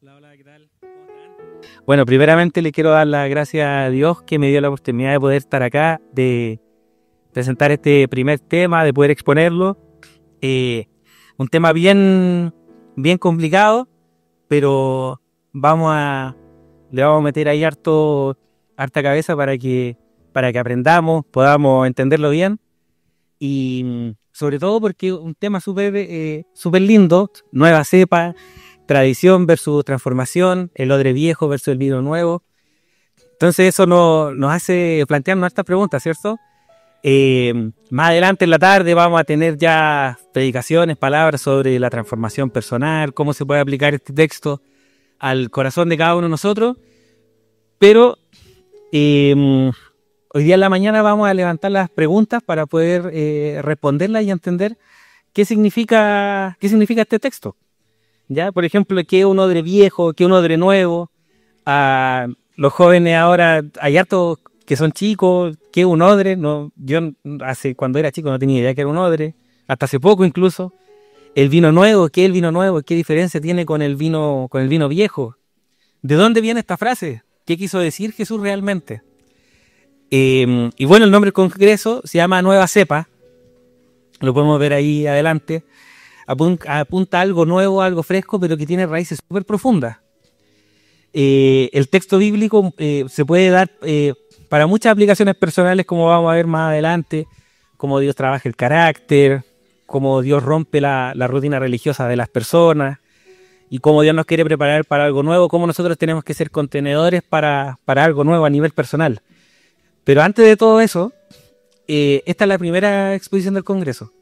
Hola, hola, ¿qué tal? ¿Cómo están? Bueno, primeramente le quiero dar las gracias a Dios que me dio la oportunidad de poder estar acá, de presentar este primer tema, de poder exponerlo. Eh, un tema bien complicado, pero le vamos a meter ahí harta cabeza para que aprendamos, podamos entenderlo bien. Y sobre todo porque es un tema súper lindo, nueva cepa, tradición versus transformación, el odre viejo versus el vino nuevo. Entonces eso nos hace plantearnos estas preguntas, ¿cierto? Más adelante en la tarde vamos a tener ya predicaciones, palabras sobre la transformación personal, cómo se puede aplicar este texto al corazón de cada uno de nosotros. Pero hoy día en la mañana vamos a levantar las preguntas para poder responderlas y entender qué significa este texto. ¿Ya? Por ejemplo, ¿qué es un odre viejo? ¿Qué es un odre nuevo? A los jóvenes ahora, hay hartos que son chicos, ¿qué es un odre? No, cuando era chico no tenía idea que era un odre, hasta hace poco incluso. El vino nuevo, ¿qué es el vino nuevo? ¿Qué diferencia tiene con el vino viejo? ¿De dónde viene esta frase? ¿Qué quiso decir Jesús realmente? Y bueno, el nombre del congreso se llama Nueva Cepa, lo podemos ver ahí adelante. Apunta a algo nuevo, algo fresco, pero que tiene raíces súper profundas. El texto bíblico se puede dar para muchas aplicaciones personales, como vamos a ver más adelante, cómo Dios trabaja el carácter, cómo Dios rompe la rutina religiosa de las personas y cómo Dios nos quiere preparar para algo nuevo, cómo nosotros tenemos que ser contenedores para algo nuevo a nivel personal. Pero antes de todo eso, esta es la primera exposición del Congreso.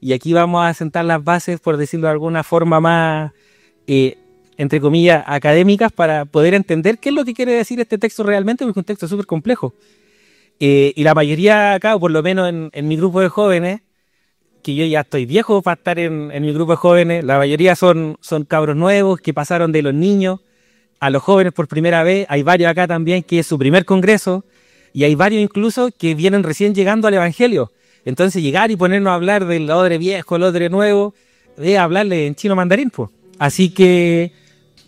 Y aquí vamos a sentar las bases, por decirlo de alguna forma más, entre comillas, académicas, para poder entender qué es lo que quiere decir este texto realmente, porque es un texto súper complejo. Y la mayoría acá, o por lo menos en mi grupo de jóvenes, que yo ya estoy viejo para estar en mi grupo de jóvenes, la mayoría son cabros nuevos que pasaron de los niños a los jóvenes por primera vez. Hay varios acá también que es su primer congreso, y hay varios incluso que vienen recién llegando al Evangelio. Entonces llegar y ponernos a hablar del odre viejo, el odre nuevo, hablarle en chino mandarín, pues. Así que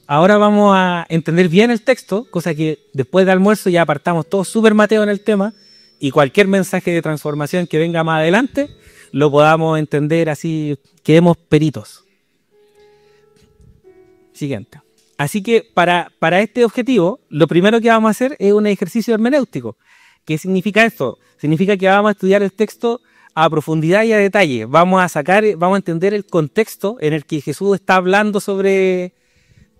ahora vamos a entender bien el texto, cosa que después del almuerzo ya apartamos todos súper Mateo en el tema, y cualquier mensaje de transformación que venga más adelante lo podamos entender así, quedemos peritos. Siguiente. Así que para este objetivo, lo primero que vamos a hacer es un ejercicio hermenéutico. ¿Qué significa esto? Significa que vamos a estudiar el texto a profundidad y a detalle. Vamos a entender el contexto en el que Jesús está hablando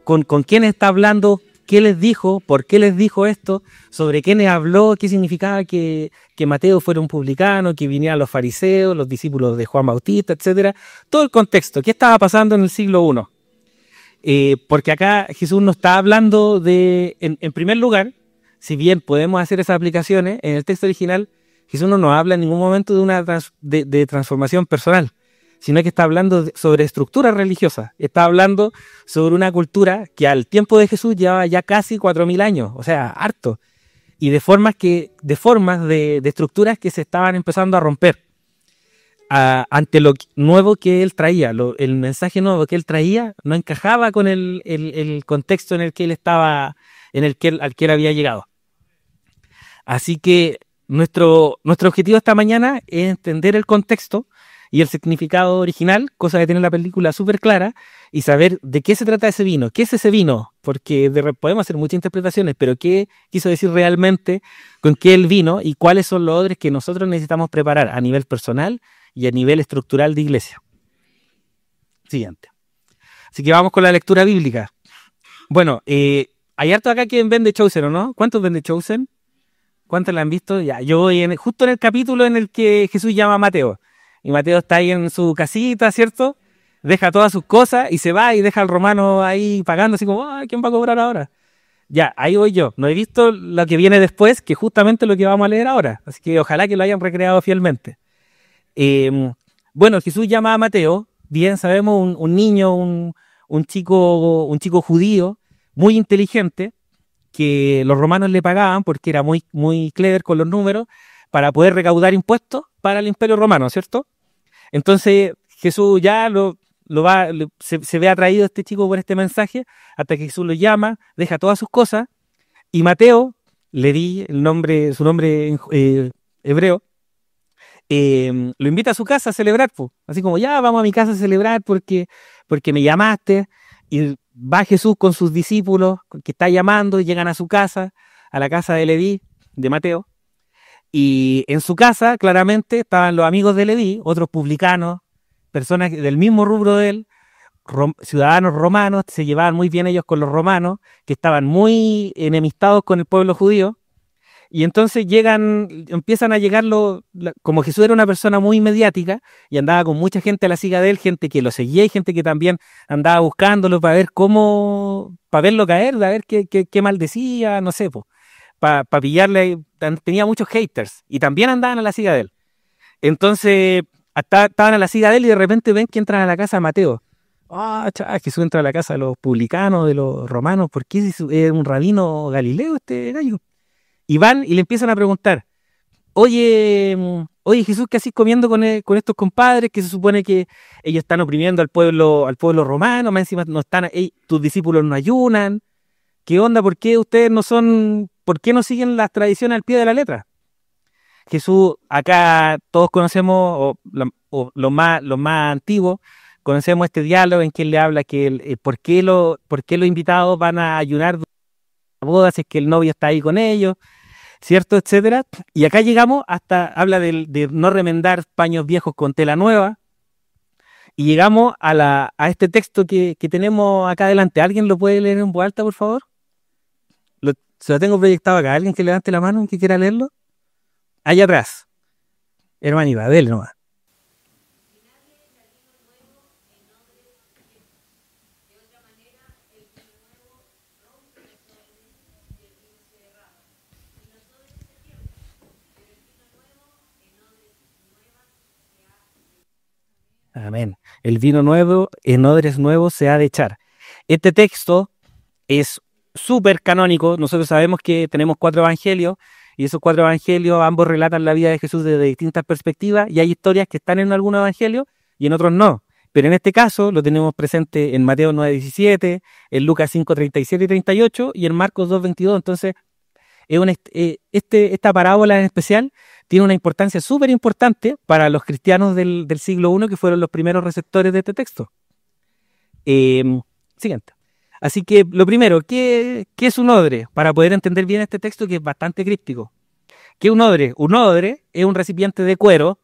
con quién está hablando, qué les dijo, por qué les dijo esto, sobre quiénes habló, qué significaba que Mateo fuera un publicano, que vinieran los fariseos, los discípulos de Juan Bautista, etcétera. Todo el contexto, qué estaba pasando en el siglo I. Porque acá Jesús nos está hablando en primer lugar, si bien podemos hacer esas aplicaciones, en el texto original Jesús no nos habla en ningún momento de transformación personal, sino que está hablando sobre estructuras religiosas. Está hablando sobre una cultura que al tiempo de Jesús llevaba ya casi 4.000 años, o sea, harto, y de estructuras que se estaban empezando a romper ante lo nuevo que él traía. El mensaje nuevo que él traía no encajaba con el contexto en el que él estaba, al que él había llegado. Así que nuestro objetivo esta mañana es entender el contexto y el significado original, cosa de tener la película súper clara y saber de qué se trata ese vino, qué es ese vino, porque podemos hacer muchas interpretaciones, pero qué quiso decir realmente con qué el vino y cuáles son los odres que nosotros necesitamos preparar a nivel personal y a nivel estructural de iglesia. Siguiente. Así que vamos con la lectura bíblica. Bueno, hay harto acá que ven The Chosen, ¿o no? ¿Cuántos ven The Chosen? ¿Cuántos la han visto? Ya, yo voy justo en el capítulo en el que Jesús llama a Mateo. Y Mateo está ahí en su casita, ¿cierto? Deja todas sus cosas y se va y deja al romano ahí pagando, así como, ¿quién va a cobrar ahora? Ya, ahí voy yo. No he visto lo que viene después, que es justamente lo que vamos a leer ahora. Así que ojalá que lo hayan recreado fielmente. Bueno, Jesús llama a Mateo, bien sabemos, un niño, un chico judío, muy inteligente, que los romanos le pagaban porque era muy clever con los números para poder recaudar impuestos para el Imperio Romano, ¿cierto? Entonces Jesús ya lo se ve atraído este chico por este mensaje, hasta que Jesús lo llama, deja todas sus cosas, y Mateo, le di su nombre en hebreo, lo invita a su casa a celebrar, po. Así como, ya vamos a mi casa a celebrar porque me llamaste. Y va Jesús con sus discípulos que está llamando y llegan a su casa, a la casa de Leví, de Mateo. Y en su casa, claramente, estaban los amigos de Leví, otros publicanos, personas del mismo rubro de él, ciudadanos romanos, se llevaban muy bien ellos con los romanos, que estaban muy enemistados con el pueblo judío. Y entonces empiezan a llegar como Jesús era una persona muy mediática y andaba con mucha gente a la siga de él, gente que lo seguía y gente que también andaba buscándolo para ver para verlo caer, para ver qué maldecía, no sé, para pillarle. Tenía muchos haters y también andaban a la siga de él. Entonces estaban a la siga de él y de repente ven que entran a la casa de Mateo. Jesús entra a la casa de los publicanos, de los romanos, ¿por qué es un rabino galileo este gallo? Y van y le empiezan a preguntar, oye Jesús, ¿qué haces comiendo con estos compadres que se supone que ellos están oprimiendo al pueblo romano? Más encima no están, tus discípulos no ayunan. ¿Qué onda? ¿Por qué ustedes por qué no siguen las tradiciones al pie de la letra? Jesús, acá todos conocemos, o los más antiguos, conocemos este diálogo en que él le habla que por qué los invitados van a ayunar a bodas si es que el novio está ahí con ellos, ¿cierto? Etcétera. Y acá llegamos habla de no remendar paños viejos con tela nueva, y llegamos a este texto que tenemos acá adelante. ¿Alguien lo puede leer en voz alta, por favor? Se lo tengo proyectado acá. ¿Alguien que levante la mano que quiera leerlo? Allá atrás. Hermanita, dele nomás. Amén. El vino nuevo en odres nuevos se ha de echar. Este texto es súper canónico. Nosotros sabemos que tenemos 4 evangelios y esos 4 evangelios ambos relatan la vida de Jesús desde distintas perspectivas, y hay historias que están en algunos evangelios y en otros no. Pero en este caso lo tenemos presente en Mateo 9:17, en Lucas 5:37 y 38 y en Marcos 2:22. Entonces, esta parábola en especial tiene una importancia súper importante para los cristianos del siglo I, que fueron los primeros receptores de este texto. Siguiente. Así que lo primero, ¿qué es un odre? Para poder entender bien este texto, que es bastante críptico. ¿Qué es un odre? Un odre es un recipiente de cuero.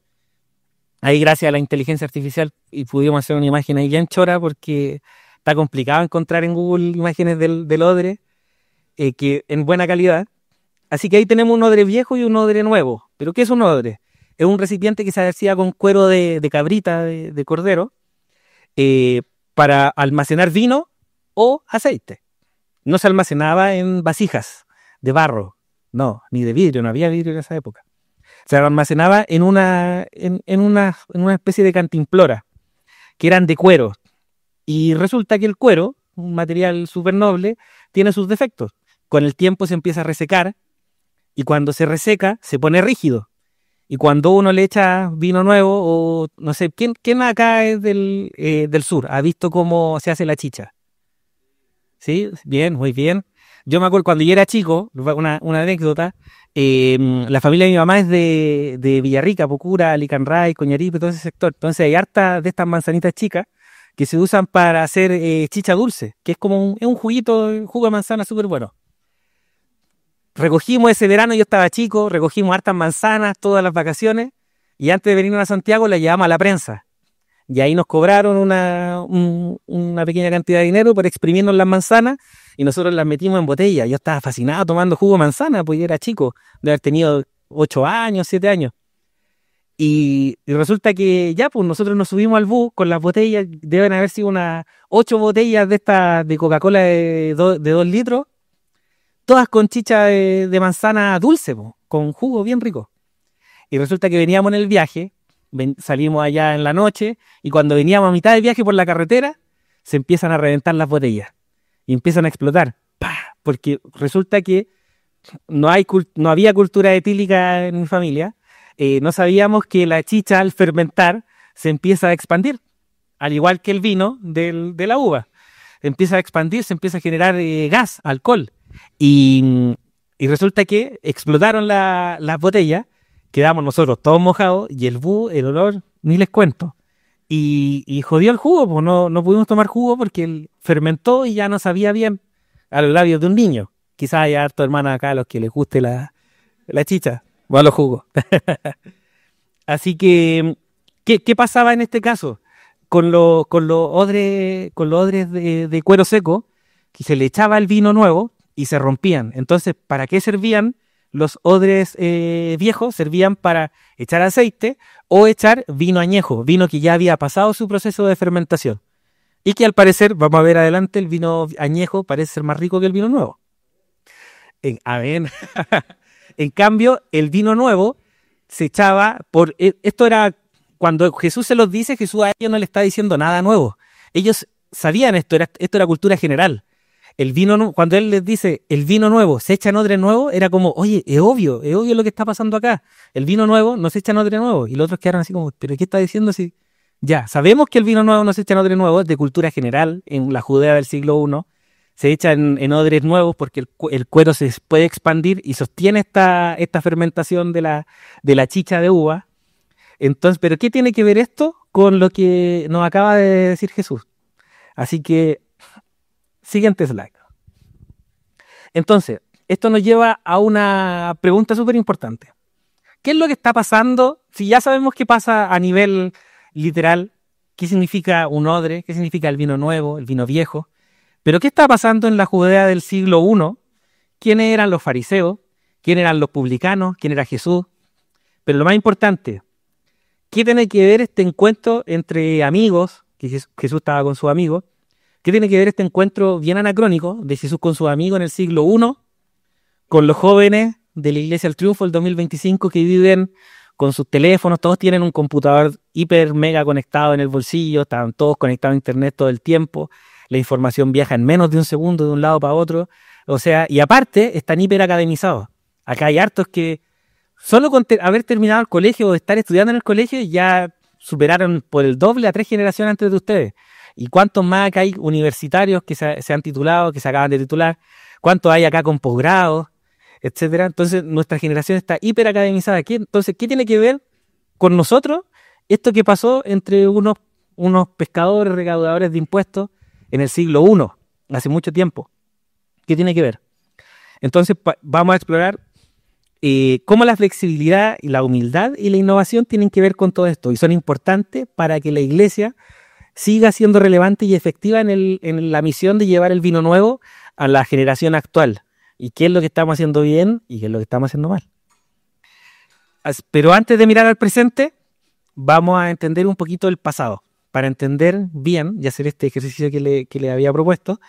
Ahí, gracias a la inteligencia artificial, y pudimos hacer una imagen ahí bien chora, porque está complicado encontrar en Google imágenes del odre que en buena calidad. Así que ahí tenemos un odre viejo y un odre nuevo. ¿Pero qué es un odre? Es un recipiente que se hacía con cuero de cabrita, de cordero, para almacenar vino o aceite. No se almacenaba en vasijas de barro, no, ni de vidrio, no había vidrio en esa época. Se almacenaba en una especie de cantimplora, que eran de cuero. Y resulta que el cuero, un material súper noble, tiene sus defectos. Con el tiempo se empieza a resecar, y cuando se reseca se pone rígido. Y cuando uno le echa vino nuevo, o no sé, ¿quién acá es del sur? ¿Ha visto cómo se hace la chicha? ¿Sí? Bien, muy bien. Yo me acuerdo cuando yo era chico, una anécdota, la familia de mi mamá es de Villarrica, Pocura, Licanray, Coñaripe, todo ese sector. Entonces hay harta de estas manzanitas chicas que se usan para hacer chicha dulce, que es como un juguito, un jugo de manzana súper bueno. Recogimos ese verano, yo estaba chico, recogimos hartas manzanas todas las vacaciones, y antes de venir a Santiago la llevamos a la prensa. Y ahí nos cobraron una pequeña cantidad de dinero por exprimirnos las manzanas, y nosotros las metimos en botella. Yo estaba fascinado tomando jugo de manzana, pues yo era chico, de haber tenido 8 años, 7 años. Y resulta que ya, pues nosotros nos subimos al bus con las botellas, deben haber sido unas 8 botellas de estas de Coca-Cola de 2 litros, todas con chicha de manzana dulce, po, con jugo bien rico. Y resulta que veníamos en el viaje, salimos allá en la noche, y cuando veníamos a mitad del viaje por la carretera, se empiezan a reventar las botellas y empiezan a explotar. ¡Pah! Porque resulta que no había cultura etílica en mi familia. No sabíamos que la chicha al fermentar se empieza a expandir. al igual que el vino de la uva. Empieza a expandirse, empieza a generar gas, alcohol. Y resulta que explotaron las botellas, quedamos nosotros todos mojados y el olor, ni les cuento. Y jodió el jugo, pues no pudimos tomar jugo porque él fermentó y ya no sabía bien a los labios de un niño. Quizás haya harto hermanos acá a los que les guste la chicha o a los jugos. Así que, ¿qué pasaba en este caso? Con los odres de cuero seco, que se le echaba el vino nuevo y se rompían. Entonces, ¿para qué servían los odres viejos? Servían para echar aceite o echar vino añejo, vino que ya había pasado su proceso de fermentación. Y que al parecer, vamos a ver adelante, el vino añejo parece ser más rico que el vino nuevo. A ver, en cambio, el vino nuevo se echaba esto era cuando Jesús se los dice, Jesús a ellos no le está diciendo nada nuevo. Ellos sabían esto era cultura general. Cuando él les dice el vino nuevo se echa en odre nuevo, era como, oye, es obvio lo que está pasando acá. El vino nuevo no se echa en odre nuevo. Y los otros quedaron así como, ¿pero qué está diciendo? Si ya, sabemos que el vino nuevo no se echa en odre nuevo, es de cultura general, en la Judea del siglo I. Se echa en odres nuevos porque el cuero se puede expandir y sostiene esta fermentación de la chicha de uva. Entonces, ¿pero qué tiene que ver esto con lo que nos acaba de decir Jesús? Así que, siguiente slide. Entonces, esto nos lleva a una pregunta súper importante. ¿Qué es lo que está pasando? Si ya sabemos qué pasa a nivel literal, ¿qué significa un odre? ¿Qué significa el vino nuevo, el vino viejo? Pero ¿qué está pasando en la Judea del siglo I? ¿Quiénes eran los fariseos? ¿Quiénes eran los publicanos? ¿Quién era Jesús? Pero lo más importante, ¿qué tiene que ver este encuentro entre amigos? Que Jesús estaba con sus amigos. ¿Qué tiene que ver este encuentro bien anacrónico de Jesús con sus amigos en el siglo I con los jóvenes de la Iglesia del Triunfo del 2025 que viven con sus teléfonos? Todos tienen un computador hiper mega conectado en el bolsillo, están todos conectados a internet todo el tiempo, la información viaja en menos de un segundo de un lado para otro, o sea, y aparte están hiper academizados. Acá hay hartos que solo con haber terminado el colegio o estar estudiando en el colegio ya superaron por el doble a 3 generaciones antes de ustedes. ¿Y cuántos más acá hay universitarios que se han titulado, que se acaban de titular? ¿Cuántos hay acá con posgrados, etcétera? Entonces, nuestra generación está hiper academizada. Entonces, ¿qué tiene que ver con nosotros esto que pasó entre unos pescadores, recaudadores de impuestos en el siglo I, hace mucho tiempo? ¿Qué tiene que ver? Entonces, vamos a explorar cómo la flexibilidad y la humildad y la innovación tienen que ver con todo esto y son importantes para que la iglesia siga siendo relevante y efectiva en la misión de llevar el vino nuevo a la generación actual. ¿Y qué es lo que estamos haciendo bien y qué es lo que estamos haciendo mal? Pero antes de mirar al presente, vamos a entender un poquito el pasado, para entender bien y hacer este ejercicio que le había propuesto.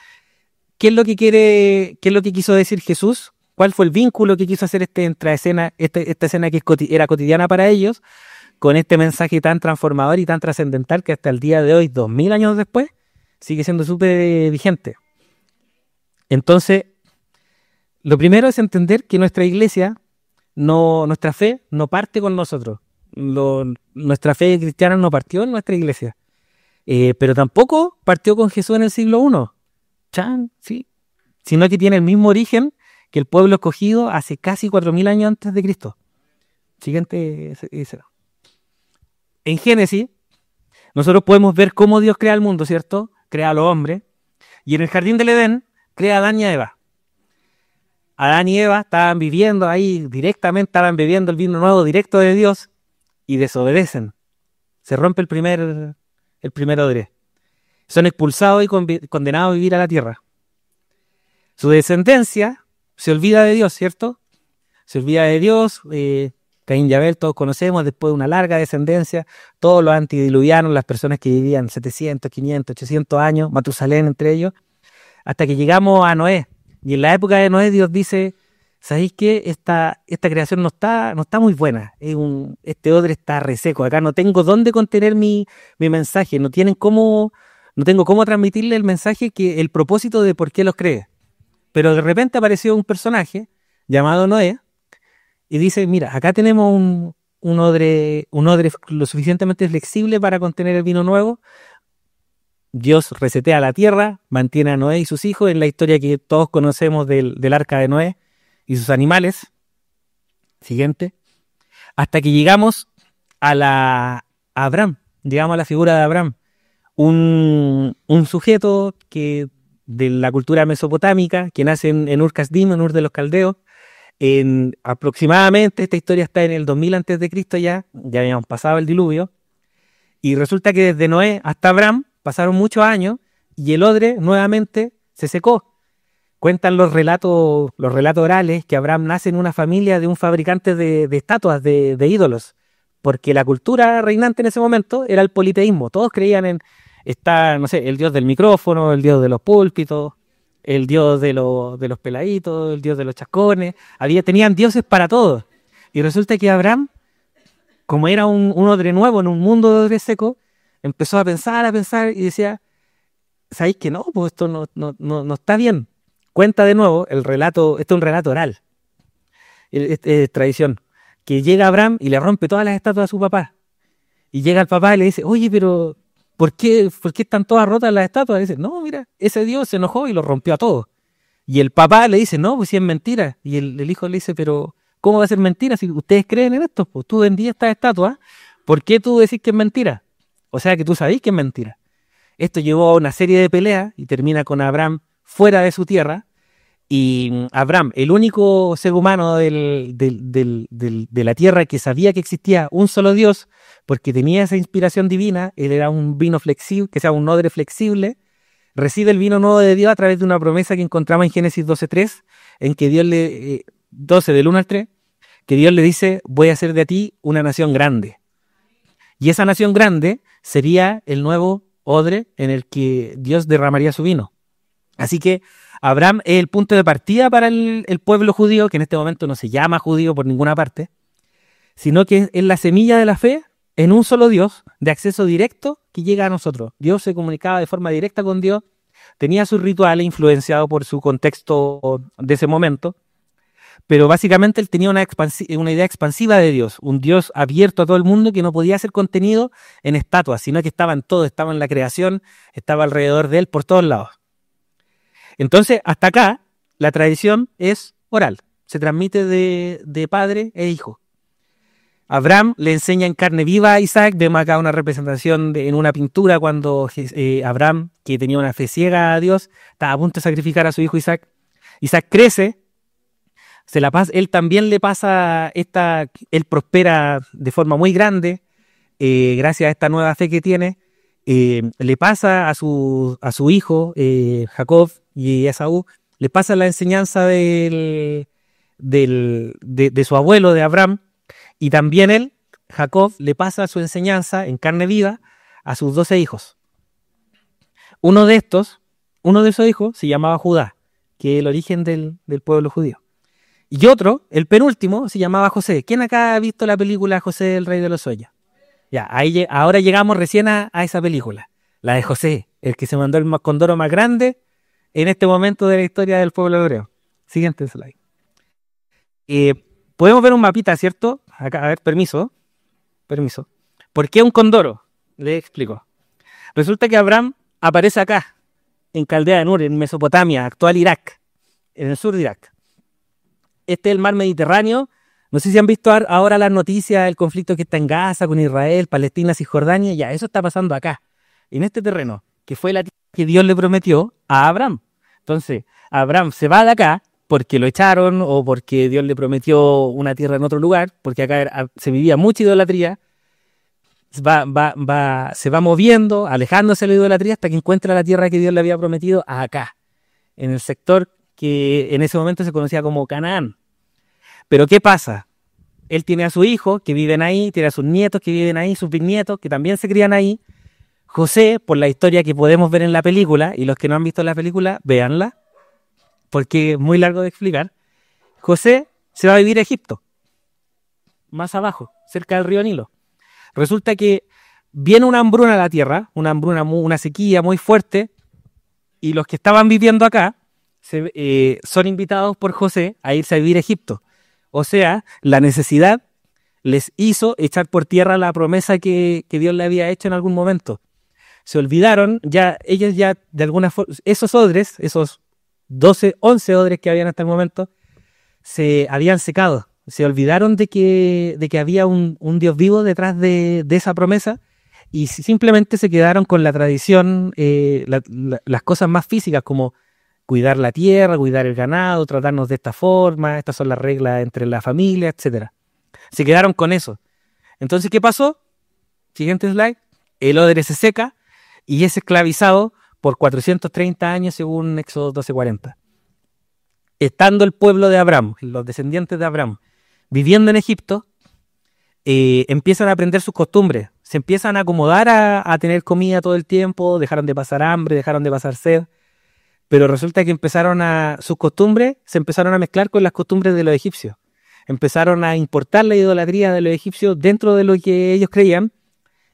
¿Qué es lo que quiso decir Jesús? ¿Cuál fue el vínculo que quiso hacer esta escena que era cotidiana para ellos, con este mensaje tan transformador y tan trascendental que hasta el día de hoy, 2000 años después, sigue siendo súper vigente? Entonces, lo primero es entender que nuestra iglesia, nuestra fe no parte con nosotros. Nuestra fe cristiana no partió en nuestra iglesia, pero tampoco partió con Jesús en el siglo I, sí, sino que tiene el mismo origen que el pueblo escogido hace casi 4000 años antes de Cristo. Siguiente. En Génesis, nosotros podemos ver cómo Dios crea el mundo, ¿cierto? Crea a los hombres. Y en el jardín del Edén, crea a Adán y a Eva. Adán y Eva estaban viviendo ahí directamente, estaban bebiendo el vino nuevo directo de Dios y desobedecen. Se rompe el primer odre. Son expulsados y condenados a vivir a la tierra. Su descendencia se olvida de Dios, ¿cierto? Se olvida de Dios. Caín y Abel, todos conocemos, después de una larga descendencia, todos los antidiluvianos, las personas que vivían 700, 500, 800 años, Matusalén entre ellos, hasta que llegamos a Noé. Y en la época de Noé Dios dice, ¿sabéis qué? Esta creación no está muy buena. Este odre está reseco. Acá no tengo dónde contener mi mensaje. No tengo cómo transmitirle el mensaje, el propósito de por qué los creé. Pero de repente apareció un personaje llamado Noé y dice, mira, acá tenemos un odre lo suficientemente flexible para contener el vino nuevo. Dios resetea la tierra, mantiene a Noé y sus hijos en la historia que todos conocemos del arca de Noé y sus animales. Siguiente. Hasta que llegamos a Abraham, llegamos a la figura de Abraham, un sujeto que de la cultura mesopotámica, que nace en Ur Kasdim, en Ur de los Caldeos. Aproximadamente, esta historia está en el 2000 a.C., ya habíamos pasado el diluvio, y resulta que desde Noé hasta Abraham pasaron muchos años y el odre nuevamente se secó. Cuentan los relatos orales que Abraham nace en una familia de un fabricante de estatuas, de ídolos, porque la cultura reinante en ese momento era el politeísmo. Todos creían en, no sé, el dios del micrófono, el dios de los púlpitos, el dios de los peladitos, el dios de los chascones. Tenían dioses para todos. Y resulta que Abraham, como era un odre nuevo en un mundo de odre seco, empezó a pensar y decía, ¿sabéis que no? Pues esto no está bien. Cuenta de nuevo el relato, esto es un relato oral, es tradición, que llega Abraham y le rompe todas las estatuas a su papá. Y llega el papá y le dice, oye, pero ¿por qué están todas rotas las estatuas? Y dice, no, mira, ese Dios se enojó y lo rompió a todos. Y el papá le dice, no, pues si es mentira. Y el hijo le dice, pero ¿cómo va a ser mentira si ustedes creen en esto? Pues tú vendías estas estatuas, ¿por qué tú decís que es mentira? O sea que tú sabés que es mentira. Esto llevó a una serie de peleas y termina con Abraham fuera de su tierra. Y Abraham, el único ser humano de la tierra que sabía que existía un solo Dios, porque tenía esa inspiración divina, él era un vino flexible, que sea un odre flexible, recibe el vino nuevo de Dios a través de una promesa que encontramos en Génesis 12:3, en que Dios 12 del 1 al 3, que Dios le dice, voy a hacer de ti una nación grande. Y esa nación grande sería el nuevo odre en el que Dios derramaría su vino. Así que Abraham es el punto de partida para el pueblo judío, que en este momento no se llama judío por ninguna parte, sino que es la semilla de la fe en un solo Dios, de acceso directo que llega a nosotros. Dios se comunicaba de forma directa con Dios, tenía sus rituales influenciados por su contexto de ese momento, pero básicamente él tenía una idea expansiva de Dios, un Dios abierto a todo el mundo que no podía ser contenido en estatuas, sino que estaba en todo, estaba en la creación, estaba alrededor de él por todos lados. Entonces, hasta acá, la tradición es oral, se transmite de padre e hijo. Abraham le enseña en carne viva a Isaac, vemos acá una representación en una pintura cuando Abraham, que tenía una fe ciega a Dios, estaba a punto de sacrificar a su hijo Isaac. Isaac crece, él también le pasa él prospera de forma muy grande, gracias a esta nueva fe que tiene. Le pasa a su hijo Jacob y Esaú, le pasa la enseñanza de su abuelo, de Abraham, y también él, Jacob, le pasa su enseñanza en carne viva a sus 12 hijos. Uno de esos hijos se llamaba Judá, que es el origen del pueblo judío. Y otro, el penúltimo, se llamaba José. ¿Quién acá ha visto la película José, el rey de los sueños? Ya, ahora llegamos recién a esa película, la de José, el que se mandó el condoro más grande en este momento de la historia del pueblo hebreo. Siguiente slide. Podemos ver un mapita, ¿cierto? Acá, a ver, permiso. ¿Por qué un condoro? Les explico. Resulta que Abraham aparece acá, en Caldea de Nur, en Mesopotamia, actual Irak, en el sur de Irak. Este es el mar Mediterráneo. No sé si han visto ahora las noticias del conflicto que está en Gaza con Israel, Palestina, Cisjordania. Ya, eso está pasando acá, en este terreno, que fue la tierra que Dios le prometió a Abraham. Entonces, Abraham se va de acá porque lo echaron o porque Dios le prometió una tierra en otro lugar, porque acá se vivía mucha idolatría. Se va moviendo, alejándose de la idolatría hasta que encuentra la tierra que Dios le había prometido acá, en el sector que en ese momento se conocía como Canaán. Pero ¿qué pasa? Él tiene a su hijo que viven ahí, tiene a sus nietos que viven ahí, sus bisnietos que también se crían ahí. José, por la historia que podemos ver en la película, y los que no han visto la película, véanla, porque es muy largo de explicar. José se va a vivir a Egipto, más abajo, cerca del río Nilo. Resulta que viene una hambruna a la tierra, una sequía muy fuerte, y los que estaban viviendo acá son invitados por José a irse a vivir a Egipto. O sea, la necesidad les hizo echar por tierra la promesa que Dios le había hecho en algún momento. se olvidaron, ellos ya de alguna forma, esos odres, esos 12, 11 odres que habían hasta el momento, se habían secado. Se olvidaron de que había un Dios vivo detrás de esa promesa y simplemente se quedaron con la tradición, las cosas más físicas como cuidar la tierra, cuidar el ganado, tratarnos de esta forma, estas son las reglas entre la familia, etcétera. Se quedaron con eso. Entonces, ¿qué pasó? Siguiente slide. El odre se seca y es esclavizado por 430 años según Éxodo 12:40. Estando el pueblo de Abraham, los descendientes de Abraham, viviendo en Egipto, empiezan a aprender sus costumbres. Se empiezan a acomodar a tener comida todo el tiempo, dejaron de pasar hambre, dejaron de pasar sed. Pero resulta que sus costumbres se empezaron a mezclar con las costumbres de los egipcios. Empezaron a importar la idolatría de los egipcios dentro de lo que ellos creían.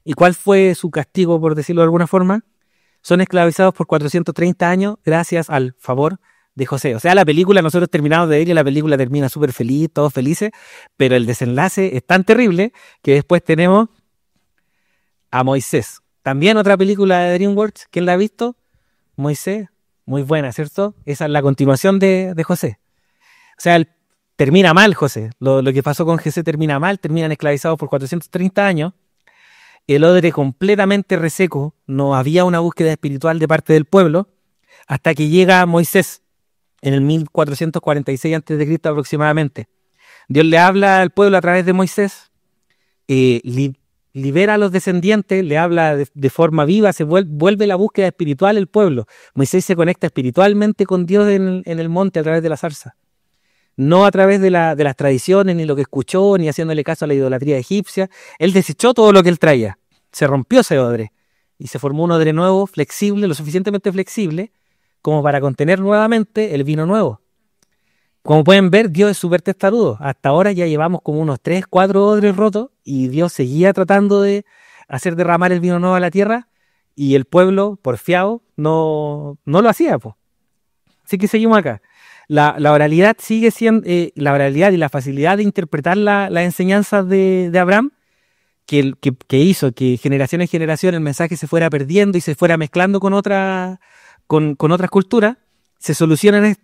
¿Y cuál fue su castigo, por decirlo de alguna forma? Son esclavizados por 430 años gracias al favor de José. O sea, la película, nosotros terminamos de ver y la película termina súper feliz, todos felices, pero el desenlace es tan terrible que después tenemos a Moisés. También otra película de DreamWorks, ¿quién la ha visto? Moisés. Muy buena, ¿cierto? Esa es la continuación de José. O sea, termina mal José. Lo que pasó con José termina mal, terminan esclavizados por 430 años. El odre completamente reseco, no había una búsqueda espiritual de parte del pueblo, hasta que llega Moisés en el 1446 a.C. aproximadamente. Dios le habla al pueblo a través de Moisés, libera a los descendientes, le habla de forma viva, se vuelve la búsqueda espiritual del pueblo. Moisés se conecta espiritualmente con Dios en el monte a través de la zarza. No a través de las tradiciones, ni lo que escuchó, ni haciéndole caso a la idolatría egipcia. Él desechó todo lo que él traía. Se rompió ese odre y se formó un odre nuevo, flexible, lo suficientemente flexible como para contener nuevamente el vino nuevo. Como pueden ver, Dios es súper testarudo. Hasta ahora ya llevamos como unos 3, 4 odres rotos y Dios seguía tratando de hacer derramar el vino nuevo a la tierra y el pueblo, porfiado, no lo hacía, po. Así que seguimos acá. La oralidad sigue siendo, la oralidad y la facilidad de interpretar las enseñanzas de Abraham que hizo que generación en generación el mensaje se fuera perdiendo y se fuera mezclando con otras culturas, se solucionan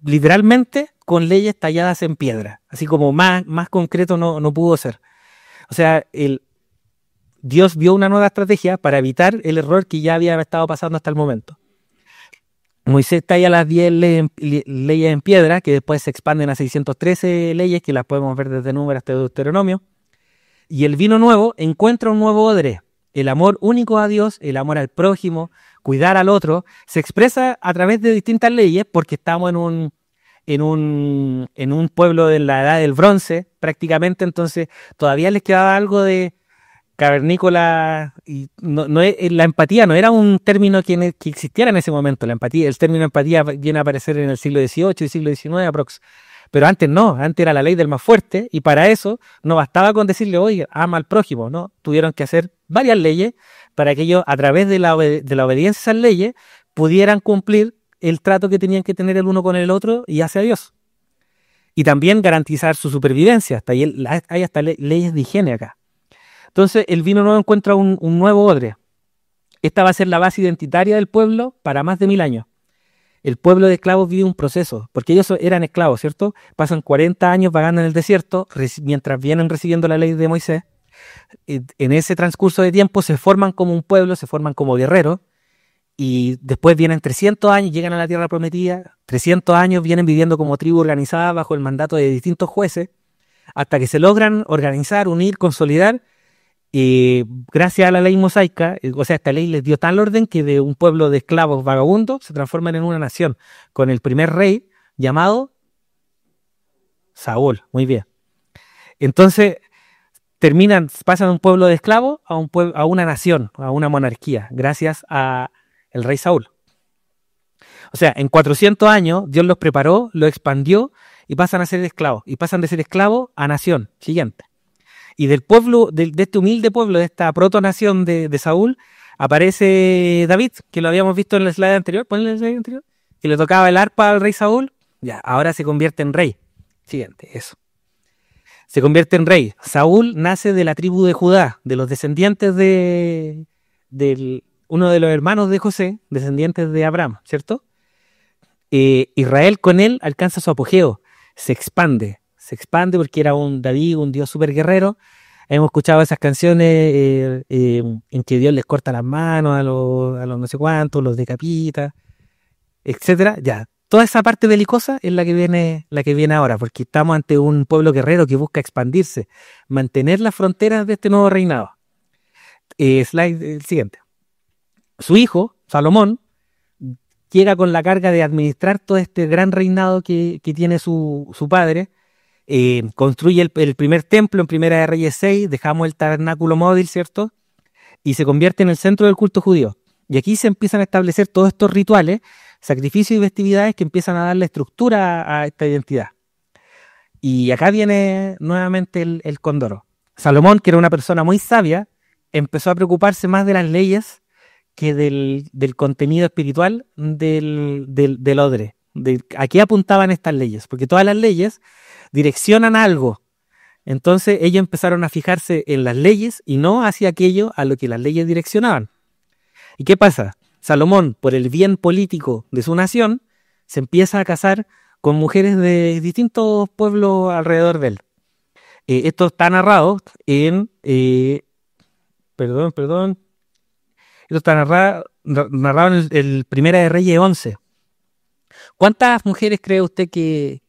literalmente con leyes talladas en piedra. Así como más concreto no pudo ser. O sea, Dios vio una nueva estrategia para evitar el error que ya había estado pasando hasta el momento. Moisés talla las 10 leyes en piedra, que después se expanden a 613 leyes, que las podemos ver desde Números hasta Deuteronomio. Y el vino nuevo encuentra un nuevo odre. El amor único a Dios, el amor al prójimo, cuidar al otro, se expresa a través de distintas leyes, porque estamos en un pueblo de la edad del bronce, prácticamente, entonces todavía les quedaba algo de cavernícola, y la empatía no era un término que existiera en ese momento. El término empatía viene a aparecer en el siglo XVIII y siglo XIX aprox. Pero antes no, antes era la ley del más fuerte y para eso no bastaba con decirle, oye, ama al prójimo, ¿no? Tuvieron que hacer varias leyes para que ellos, a través de la obediencia a esas leyes, pudieran cumplir el trato que tenían que tener el uno con el otro y hacia Dios. Y también garantizar su supervivencia. Hay hasta leyes de higiene acá. Entonces el vino nuevo encuentra un nuevo odre. Esta va a ser la base identitaria del pueblo para más de 1000 años. El pueblo de esclavos vive un proceso, porque ellos eran esclavos, ¿cierto? Pasan 40 años vagando en el desierto mientras vienen recibiendo la ley de Moisés. En ese transcurso de tiempo se forman como un pueblo, se forman como guerreros, y después vienen 300 años, llegan a la tierra prometida, 300 años vienen viviendo como tribu organizada bajo el mandato de distintos jueces, hasta que se logran organizar, unir, consolidar. Gracias a la ley mosaica, o sea, esta ley les dio tal orden que de un pueblo de esclavos vagabundos se transforman en una nación, con el primer rey llamado Saúl. Muy bien. Entonces, pasan de un pueblo de esclavos a una nación, a una monarquía, gracias a el rey Saúl. O sea, en 400 años Dios los preparó, los expandió y pasan a ser esclavos. Y pasan de ser esclavos a nación. Siguiente. Y del pueblo, de este humilde pueblo, de esta protonación de Saúl, aparece David, que lo habíamos visto en el slide anterior, ponle el slide anterior, que le tocaba el arpa al rey Saúl. Ya, ahora se convierte en rey. Siguiente, eso. Se convierte en rey. Saúl nace de la tribu de Judá, de los descendientes de uno de los hermanos de José, descendientes de Abraham, ¿cierto? Israel con él alcanza su apogeo, se expande porque era un David, un Dios súper guerrero. Hemos escuchado esas canciones en que Dios les corta las manos a los no sé cuántos, los decapita, etcétera. Ya, toda esa parte belicosa es la que viene ahora, porque estamos ante un pueblo guerrero que busca expandirse, mantener las fronteras de este nuevo reinado. Slide el siguiente. Su hijo, Salomón, llega con la carga de administrar todo este gran reinado que tiene su padre. Construye el primer templo en Primera de Reyes 6, dejamos el tabernáculo móvil, ¿cierto? Y se convierte en el centro del culto judío. Y aquí se empiezan a establecer todos estos rituales, sacrificios y festividades que empiezan a darle estructura a esta identidad. Y acá viene nuevamente el condoro. Salomón, que era una persona muy sabia, empezó a preocuparse más de las leyes que del contenido espiritual del odre. ¿A qué apuntaban estas leyes? Porque todas las leyes direccionan algo. Entonces ellos empezaron a fijarse en las leyes y no hacia aquello a lo que las leyes direccionaban. ¿Y qué pasa? Salomón, por el bien político de su nación, se empieza a casar con mujeres de distintos pueblos alrededor de él. Esto está narrado en... Esto está narrado en el Primera de Reyes 11. ¿Cuántas mujeres cree usted que...?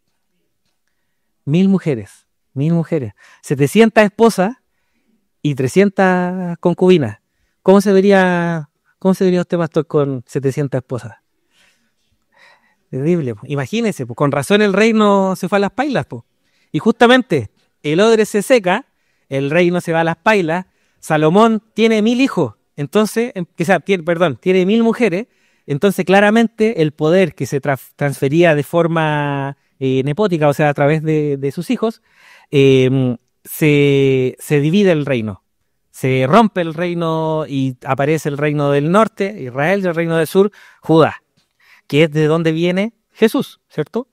1000 mujeres. 1000 mujeres. 700 esposas y 300 concubinas. ¿Cómo se vería usted, pastor, con 700 esposas? Terrible. Imagínese, con razón el reino se fue a las pailas. Y justamente el odre se seca, el reino se va a las pailas, Salomón tiene 1000 hijos, entonces, tiene 1000 mujeres, entonces claramente el poder que se transfería de forma nepótica, o sea, a través de sus hijos, se divide el reino. Se rompe el reino y aparece el reino del norte, Israel, y el reino del sur, Judá, que es de donde viene Jesús, ¿cierto?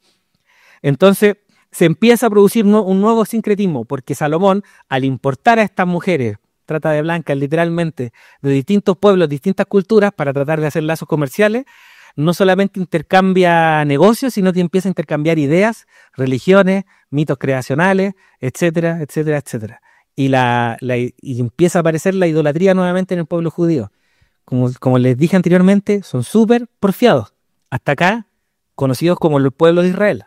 Entonces se empieza a producir un nuevo sincretismo, porque Salomón, al importar a estas mujeres, trata de blancas literalmente, de distintos pueblos, distintas culturas, para tratar de hacer lazos comerciales, no solamente intercambia negocios, sino que empieza a intercambiar ideas, religiones, mitos creacionales, etcétera, etcétera, etcétera. Y empieza a aparecer la idolatría nuevamente en el pueblo judío. Como les dije anteriormente, son súper porfiados. Hasta acá, conocidos como el pueblo de Israel.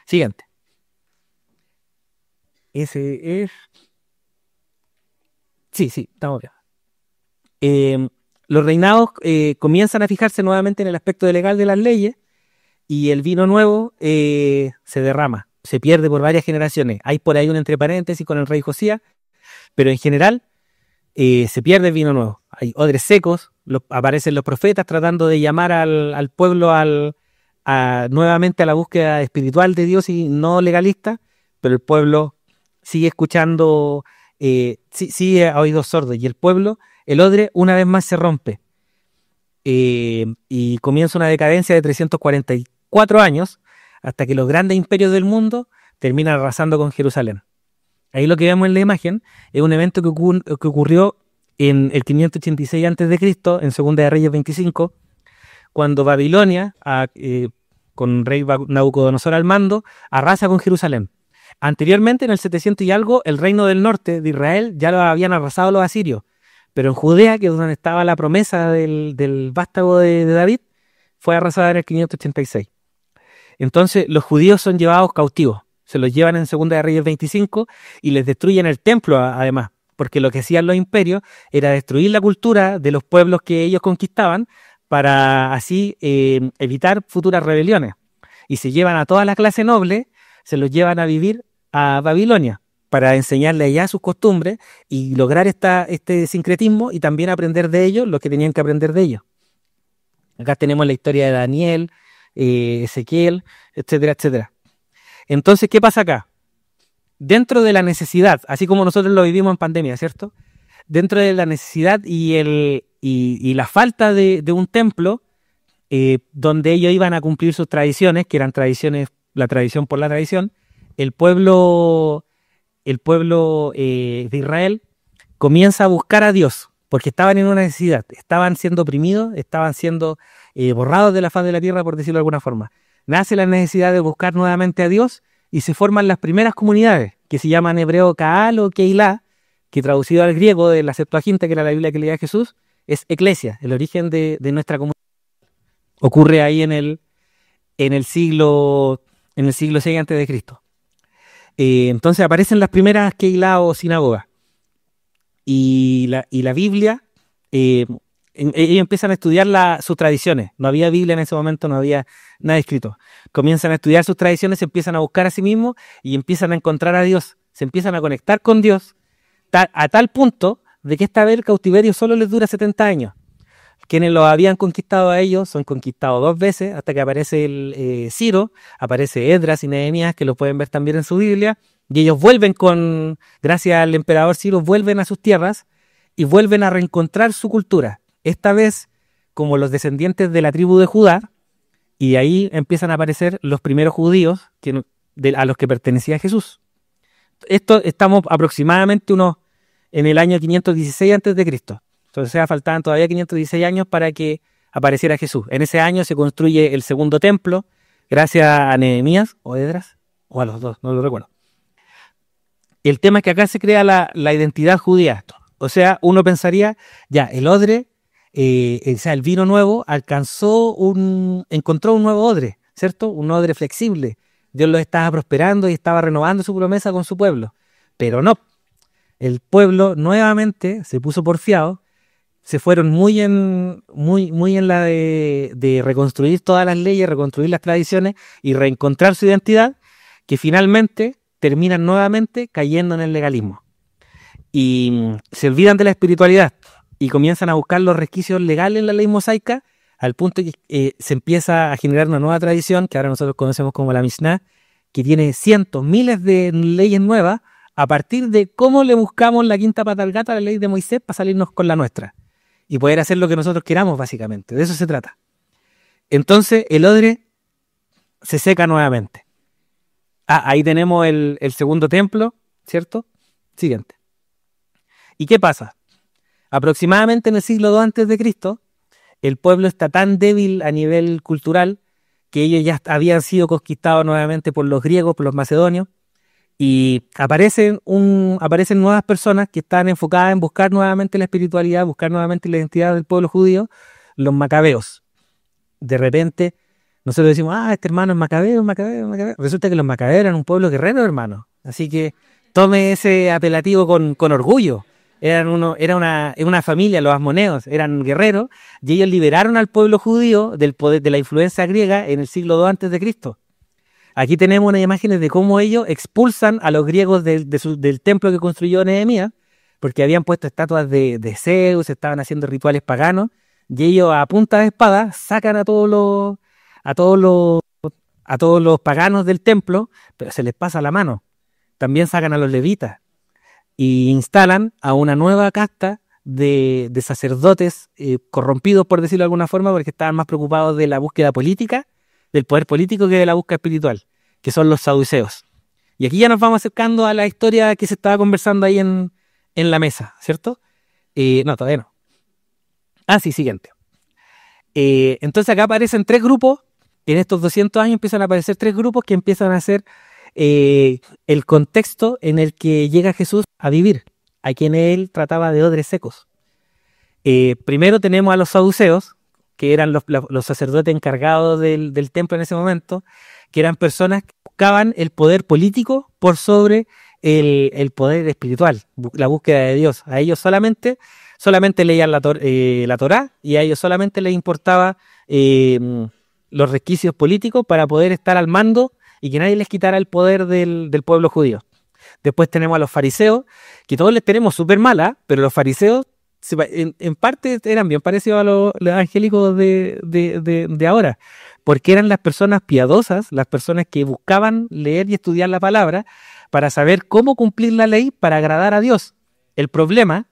Siguiente. Ese es... Sí, estamos bien. Los reinados comienzan a fijarse nuevamente en el aspecto legal de las leyes y el vino nuevo se derrama, se pierde por varias generaciones. Hay por ahí un entre paréntesis con el rey Josías, pero en general se pierde el vino nuevo. Hay odres secos, aparecen los profetas tratando de llamar al pueblo nuevamente a la búsqueda espiritual de Dios y no legalista, pero el pueblo sigue escuchando, sigue a oídos sordos, y el odre una vez más se rompe y comienza una decadencia de 344 años hasta que los grandes imperios del mundo terminan arrasando con Jerusalén. Ahí lo que vemos en la imagen es un evento que ocurrió en el 586 a.C., en Segunda de Reyes 25, cuando Babilonia, con rey Nabucodonosor al mando, arrasa con Jerusalén. Anteriormente, en el 700 y algo, el reino del norte de Israel ya lo habían arrasado los asirios, pero en Judea, que es donde estaba la promesa del vástago de David, fue arrasada en el 586. Entonces los judíos son llevados cautivos, se los llevan en Segunda de Reyes 25 y les destruyen el templo además, porque lo que hacían los imperios era destruir la cultura de los pueblos que ellos conquistaban para así evitar futuras rebeliones. Y se llevan a toda la clase noble, se los llevan a vivir a Babilonia para enseñarles allá sus costumbres y lograr este sincretismo y también aprender de ellos lo que tenían que aprender de ellos. Acá tenemos la historia de Daniel, Ezequiel, etcétera, etcétera. Entonces, ¿qué pasa acá? Dentro de la necesidad, así como nosotros lo vivimos en pandemia, ¿cierto? Dentro de la necesidad y la falta de un templo donde ellos iban a cumplir sus tradiciones, que eran tradiciones, la tradición por la tradición, el pueblo de Israel comienza a buscar a Dios, porque estaban en una necesidad, estaban siendo oprimidos, estaban siendo borrados de la faz de la tierra, por decirlo de alguna forma. Nace la necesidad de buscar nuevamente a Dios y se forman las primeras comunidades, que se llaman hebreo Kaal o Keilah, que traducido al griego de la Septuaginta, que era la Biblia que leía Jesús, es eclesia, el origen de nuestra comunidad. Ocurre ahí en el siglo VI antes de Cristo. Entonces aparecen las primeras Keilah o sinagogas. Y la Biblia, ellos empiezan a estudiar sus tradiciones. No había Biblia en ese momento, no había nada escrito. Comienzan a estudiar sus tradiciones, se empiezan a buscar a sí mismos y empiezan a encontrar a Dios. Se empiezan a conectar con Dios a tal punto de que esta vez el cautiverio solo les dura 70 años. Quienes los habían conquistado a ellos son conquistados 2 veces, hasta que aparece el Ciro, aparece Esdras y Nehemías, que lo pueden ver también en su Biblia, y ellos vuelven gracias al emperador Ciro, vuelven a sus tierras y vuelven a reencontrar su cultura. Esta vez como los descendientes de la tribu de Judá, y ahí empiezan a aparecer los primeros judíos a los que pertenecía Jesús. Esto estamos aproximadamente en el año 516 a.C. Entonces faltaban todavía 516 años para que apareciera Jesús. En ese año se construye el segundo templo, gracias a Nehemías o Esdras, o a los dos, no lo recuerdo. El tema es que acá se crea la identidad judía. O sea, uno pensaría, ya, el odre, o sea, el vino nuevo encontró un nuevo odre, ¿cierto? Un odre flexible. Dios lo estaba prosperando y estaba renovando su promesa con su pueblo. Pero no, el pueblo nuevamente se puso porfiado, se fueron muy en la de reconstruir todas las leyes, reconstruir las tradiciones y reencontrar su identidad, que finalmente terminan nuevamente cayendo en el legalismo. Y se olvidan de la espiritualidad y comienzan a buscar los resquicios legales en la ley mosaica, al punto que se empieza a generar una nueva tradición que ahora nosotros conocemos como la Mishnah, que tiene cientos, miles de leyes nuevas a partir de cómo le buscamos la quinta pata al gato a la ley de Moisés para salirnos con la nuestra y poder hacer lo que nosotros queramos, básicamente. De eso se trata. Entonces el odre se seca nuevamente. Ahí tenemos el segundo templo, ¿cierto? Siguiente. ¿Y qué pasa? Aproximadamente en el siglo II a.C., el pueblo está tan débil a nivel cultural que ellos ya habían sido conquistados nuevamente por los griegos, por los macedonios, y aparecen nuevas personas que están enfocadas en buscar nuevamente la espiritualidad, buscar nuevamente la identidad del pueblo judío, los macabeos. De repente, nosotros decimos, este hermano es macabeo. Resulta que los macabeos eran un pueblo guerrero, hermano. Así que tome ese apelativo con orgullo. Era una familia, los asmoneos, eran guerreros, y ellos liberaron al pueblo judío del poder de la influencia griega en el siglo II a.C. Aquí tenemos unas imágenes de cómo ellos expulsan a los griegos del templo que construyó Nehemías, porque habían puesto estatuas de Zeus, estaban haciendo rituales paganos, y ellos a punta de espada sacan a todos los paganos del templo, pero se les pasa la mano. También sacan a los levitas y instalan a una nueva casta de sacerdotes corrompidos, por decirlo de alguna forma, porque estaban más preocupados de la búsqueda política, del poder político, que de la búsqueda espiritual, que son los saduceos. Y aquí ya nos vamos acercando a la historia que se estaba conversando ahí en la mesa, ¿cierto? No, todavía no. Sí, siguiente. Entonces acá aparecen 3 grupos. En estos 200 años empiezan a aparecer 3 grupos que empiezan a hacer el contexto en el que llega Jesús a vivir, a quien él trataba de odres secos. Primero tenemos a los saduceos, que eran los sacerdotes encargados del templo en ese momento, que eran personas que buscaban el poder político por sobre el poder espiritual, la búsqueda de Dios. A ellos solamente leían la Torá, y a ellos solamente les importaba los resquicios políticos para poder estar al mando y que nadie les quitara el poder del pueblo judío. Después tenemos a los fariseos, que todos les tenemos súper mala, pero los fariseos en parte eran bien parecidos a los evangélicos de ahora, porque eran las personas piadosas, las personas que buscaban leer y estudiar la palabra para saber cómo cumplir la ley para agradar a Dios. El problema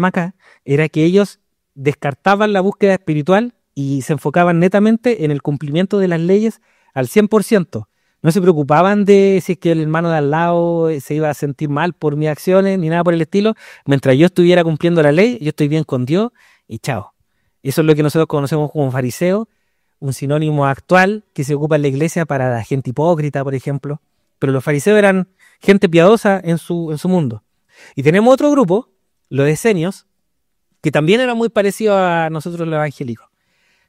acá era que ellos descartaban la búsqueda espiritual y se enfocaban netamente en el cumplimiento de las leyes al 100%. No se preocupaban de si es que el hermano de al lado se iba a sentir mal por mis acciones, ni nada por el estilo. Mientras yo estuviera cumpliendo la ley, yo estoy bien con Dios y chao. Eso es lo que nosotros conocemos como fariseo, un sinónimo actual que se ocupa en la iglesia para la gente hipócrita, por ejemplo. Pero los fariseos eran gente piadosa en su mundo. Y tenemos otro grupo, los esenios, que también eran muy parecidos a nosotros los evangélicos,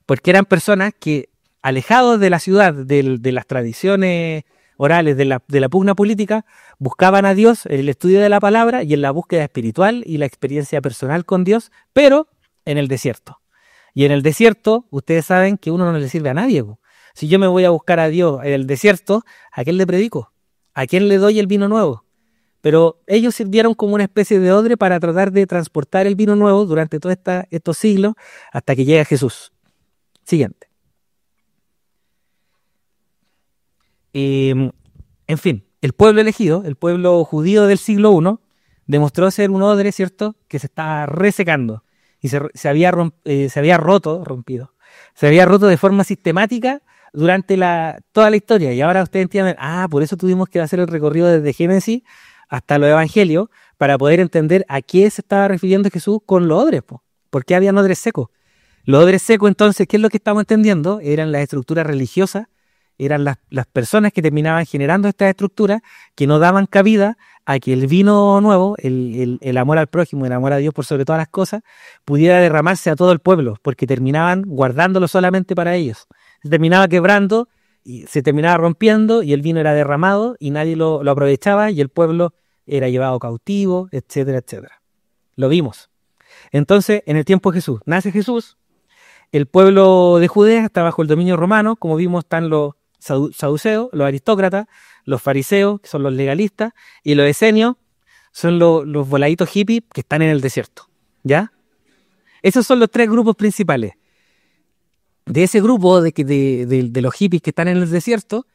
porque eran personas que, alejados de la ciudad, de las tradiciones orales, de la pugna política, buscaban a Dios en el estudio de la palabra y en la búsqueda espiritual y la experiencia personal con Dios, pero en el desierto. Y en el desierto, ustedes saben que uno no le sirve a nadie. Si yo me voy a buscar a Dios en el desierto, ¿a quién le predico? ¿A quién le doy el vino nuevo? Pero ellos sirvieron como una especie de odre para tratar de transportar el vino nuevo durante todos estos siglos hasta que llega Jesús. Siguiente. En fin, el pueblo elegido, el pueblo judío del siglo I, demostró ser un odre, ¿cierto?, que se estaba resecando y se había roto de forma sistemática durante toda la historia. Y ahora ustedes entienden, por eso tuvimos que hacer el recorrido desde Génesis hasta los evangelios para poder entender a qué se estaba refiriendo Jesús con los odres, ¿por qué habían odres secos? Los odres secos, entonces, ¿qué es lo que estamos entendiendo? Eran las estructuras religiosas, eran las personas que terminaban generando estas estructuras que no daban cabida a que el vino nuevo, el amor al prójimo, el amor a Dios por sobre todas las cosas, pudiera derramarse a todo el pueblo, porque terminaban guardándolo solamente para ellos. Se terminaba quebrando, y se terminaba rompiendo, y el vino era derramado, y nadie lo aprovechaba, y el pueblo era llevado cautivo, etcétera, etcétera. Lo vimos. Entonces, en el tiempo de Jesús, nace Jesús, el pueblo de Judea está bajo el dominio romano, como vimos están los saduceos, los aristócratas, los fariseos, que son los legalistas, y los esenios son los voladitos hippies que están en el desierto, ¿ya? Esos son los tres grupos principales. De ese grupo de los hippies que están en el desierto,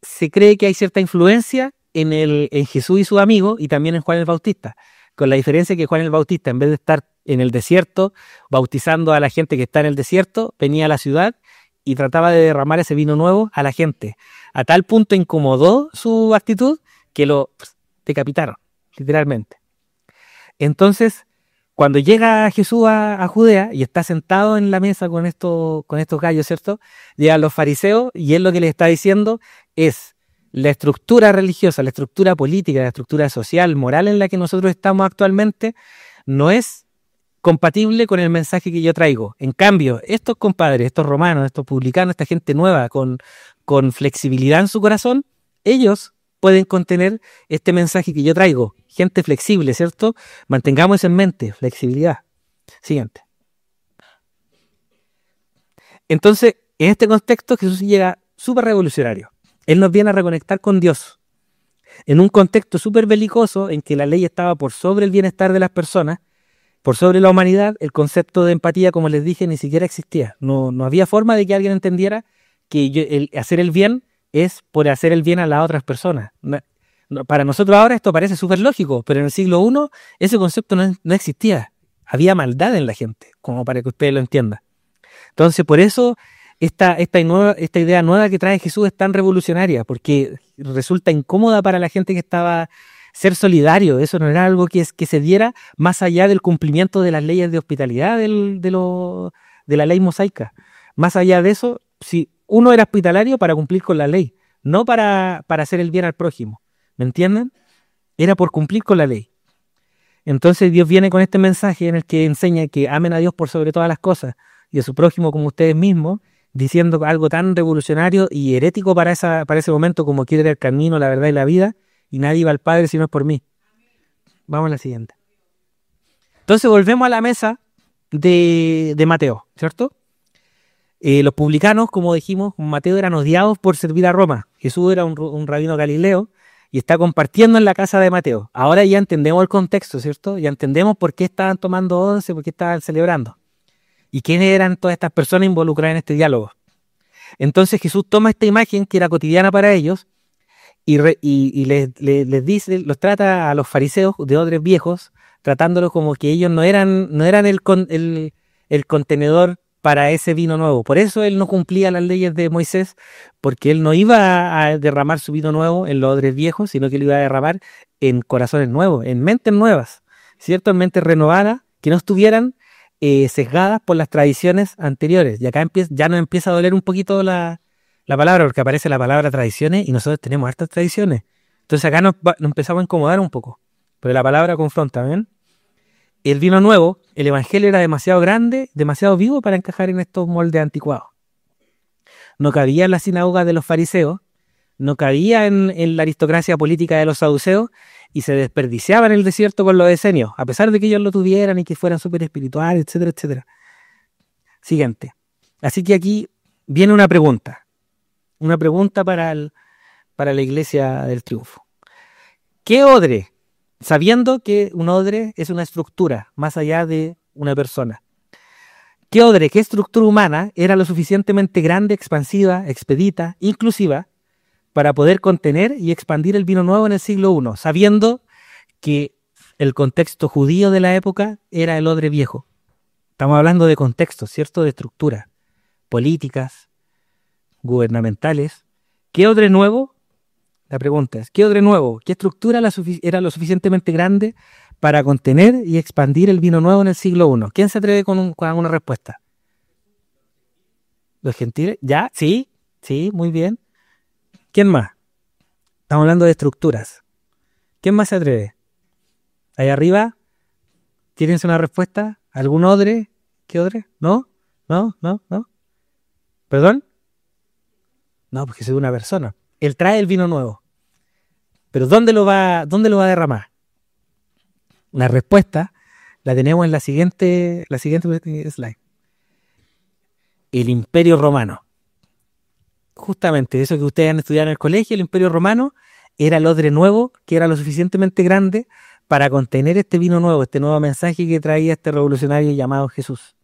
se cree que hay cierta influencia en Jesús y sus amigos, y también en Juan el Bautista, con la diferencia que Juan el Bautista, en vez de estar en el desierto, bautizando a la gente que está en el desierto, venía a la ciudad y trataba de derramar ese vino nuevo a la gente. A tal punto incomodó su actitud que lo decapitaron, literalmente. Entonces, cuando llega Jesús a Judea y está sentado en la mesa con estos gallos, ¿cierto? Llegan los fariseos y él lo que les está diciendo es: la estructura religiosa, la estructura política, la estructura social, moral en la que nosotros estamos actualmente no es compatible con el mensaje que yo traigo. En cambio, estos compadres, estos romanos, estos publicanos, esta gente nueva con flexibilidad en su corazón, ellos pueden contener este mensaje que yo traigo. Gente flexible, ¿cierto? Mantengamos eso en mente, flexibilidad. Siguiente. Entonces, en este contexto, Jesús llega súper revolucionario. Él nos viene a reconectar con Dios. En un contexto súper belicoso en que la ley estaba por sobre el bienestar de las personas, por sobre la humanidad, el concepto de empatía, como les dije, ni siquiera existía. No había forma de que alguien entendiera que hacer el bien es por hacer el bien a las otras personas. Para nosotros ahora esto parece súper lógico, pero en el siglo I ese concepto no existía. Había maldad en la gente, como para que ustedes lo entiendan. Entonces, por eso esta idea nueva que trae Jesús es tan revolucionaria, porque resulta incómoda para la gente que estaba. Ser solidario, eso no era algo que se diera más allá del cumplimiento de las leyes de hospitalidad de la ley mosaica. Más allá de eso, si uno era hospitalario para cumplir con la ley, no para hacer el bien al prójimo. ¿Me entienden? Era por cumplir con la ley. Entonces Dios viene con este mensaje en el que enseña que amen a Dios por sobre todas las cosas y a su prójimo como ustedes mismos, diciendo algo tan revolucionario y herético para ese momento como quiere el camino, la verdad y la vida, y nadie va al Padre si no es por mí. Vamos a la siguiente. Entonces volvemos a la mesa de Mateo, ¿cierto? Los publicanos, como dijimos, Mateo eran odiados por servir a Roma. Jesús era un rabino galileo y está compartiendo en la casa de Mateo. Ahora ya entendemos el contexto, ¿cierto? Ya entendemos por qué estaban tomando once, por qué estaban celebrando. Y quiénes eran todas estas personas involucradas en este diálogo. Entonces Jesús toma esta imagen que era cotidiana para ellos y les dice, los trata a los fariseos de odres viejos, tratándolos como que ellos no eran el contenedor para ese vino nuevo. Por eso él no cumplía las leyes de Moisés, porque él no iba a derramar su vino nuevo en los odres viejos, sino que lo iba a derramar en corazones nuevos, en mentes nuevas, ¿cierto? En mentes renovadas, que no estuvieran sesgadas por las tradiciones anteriores. Y acá ya nos empieza a doler un poquito la palabra, porque aparece la palabra tradiciones y nosotros tenemos hartas tradiciones. Entonces acá nos empezamos a incomodar un poco, pero la palabra confronta, ¿ven? El vino nuevo, el evangelio era demasiado grande, demasiado vivo para encajar en estos moldes anticuados. No cabía en la sinagoga de los fariseos, no cabía en la aristocracia política de los saduceos y se desperdiciaba en el desierto con los esenios, a pesar de que ellos lo tuvieran y que fueran súper espirituales, etcétera, etcétera. Siguiente. Así que aquí viene una pregunta para la Iglesia del Triunfo. ¿Qué odre? Sabiendo que un odre es una estructura más allá de una persona. ¿Qué odre, qué estructura humana era lo suficientemente grande, expansiva, expedita, inclusiva para poder contener y expandir el vino nuevo en el siglo I, sabiendo que el contexto judío de la época era el odre viejo? Estamos hablando de contextos, ¿cierto? De estructuras políticas, gubernamentales. ¿Qué odre nuevo? La pregunta es, ¿qué odre nuevo? ¿Qué estructura era lo suficientemente grande para contener y expandir el vino nuevo en el siglo I? ¿Quién se atreve con una respuesta? ¿Los gentiles? ¿Ya? Sí, muy bien. ¿Quién más? Estamos hablando de estructuras. ¿Quién más se atreve? Ahí arriba, ¿tienes una respuesta? ¿Algún odre? ¿Qué odre? ¿No? ¿No? ¿Perdón? No, porque soy una persona. Él trae el vino nuevo. Pero ¿dónde lo va a derramar? La respuesta la tenemos en la siguiente slide. El Imperio Romano. Justamente eso que ustedes han estudiado en el colegio, el Imperio Romano era el odre nuevo, que era lo suficientemente grande para contener este vino nuevo, este nuevo mensaje que traía este revolucionario llamado Jesús.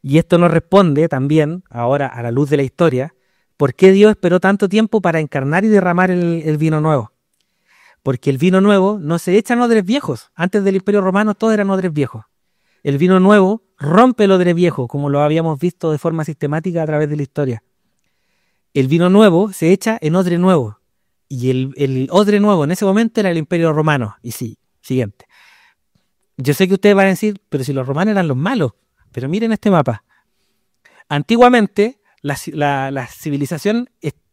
Y esto nos responde también, ahora a la luz de la historia, ¿por qué Dios esperó tanto tiempo para encarnar y derramar el vino nuevo? Porque el vino nuevo no se echa en odres viejos. Antes del Imperio Romano todos eran odres viejos. El vino nuevo rompe el odre viejo, como lo habíamos visto de forma sistemática a través de la historia. El vino nuevo se echa en odre nuevo. Y el odre nuevo en ese momento era el Imperio Romano. Y sí, siguiente. Yo sé que ustedes van a decir, pero si los romanos eran los malos. Pero miren este mapa. Antiguamente la civilización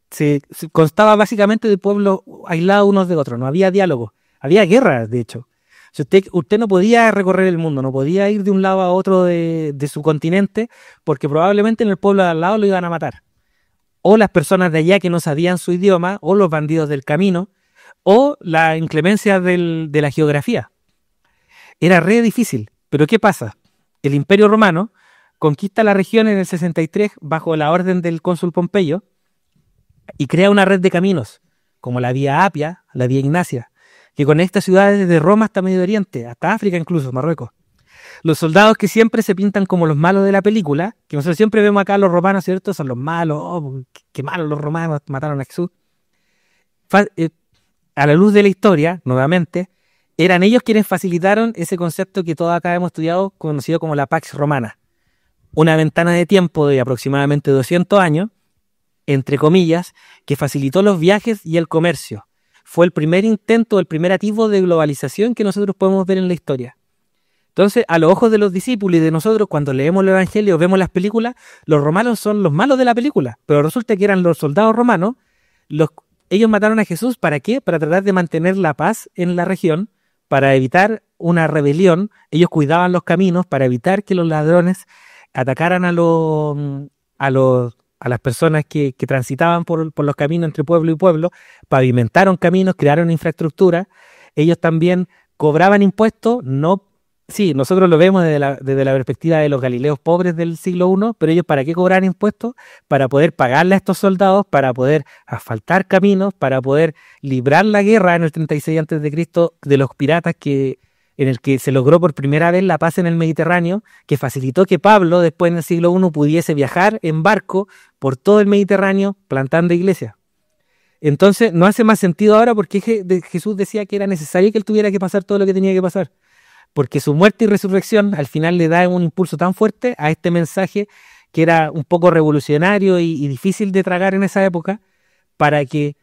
se constaba básicamente de pueblos aislados unos de otros. No había diálogo. Había guerras, de hecho. Si usted no podía recorrer el mundo, no podía ir de un lado a otro de su continente, porque probablemente en el pueblo de al lado lo iban a matar. O las personas de allá que no sabían su idioma, o los bandidos del camino, o la inclemencia de la geografía. Era re difícil. Pero ¿qué pasa? El Imperio Romano conquista la región en el 63 bajo la orden del cónsul Pompeyo y crea una red de caminos, como la Vía Apia, la Vía Ignacia, que conecta ciudades desde Roma hasta Medio Oriente, hasta África incluso, Marruecos. Los soldados que siempre se pintan como los malos de la película, que nosotros siempre vemos acá los romanos, ¿cierto? Son los malos, oh, qué malos los romanos, mataron a Jesús. A la luz de la historia, nuevamente, eran ellos quienes facilitaron ese concepto que todos acá hemos estudiado, conocido como la Pax Romana. Una ventana de tiempo de aproximadamente 200 años, entre comillas, que facilitó los viajes y el comercio. Fue el primer intento, el primer atisbo de globalización que nosotros podemos ver en la historia. Entonces, a los ojos de los discípulos y de nosotros, cuando leemos el Evangelio, vemos las películas, los romanos son los malos de la película, pero resulta que eran los soldados romanos. Ellos mataron a Jesús, ¿para qué? Para tratar de mantener la paz en la región, para evitar una rebelión. Ellos cuidaban los caminos para evitar que los ladrones atacaran a las personas que transitaban por los caminos entre pueblo y pueblo, pavimentaron caminos, crearon infraestructura. Ellos también cobraban impuestos, sí, nosotros lo vemos desde la perspectiva de los galileos pobres del siglo I, pero ellos ¿para qué cobrar impuestos? Para poder pagarle a estos soldados, para poder asfaltar caminos, para poder librar la guerra en el 36 a.C. de los piratas en el que se logró por primera vez la paz en el Mediterráneo, que facilitó que Pablo después en el siglo I pudiese viajar en barco por todo el Mediterráneo plantando iglesias. Entonces no hace más sentido ahora porque Jesús decía que era necesario que él tuviera que pasar todo lo que tenía que pasar. porque su muerte y resurrección al final le da un impulso tan fuerte a este mensaje que era un poco revolucionario y difícil de tragar en esa época, para que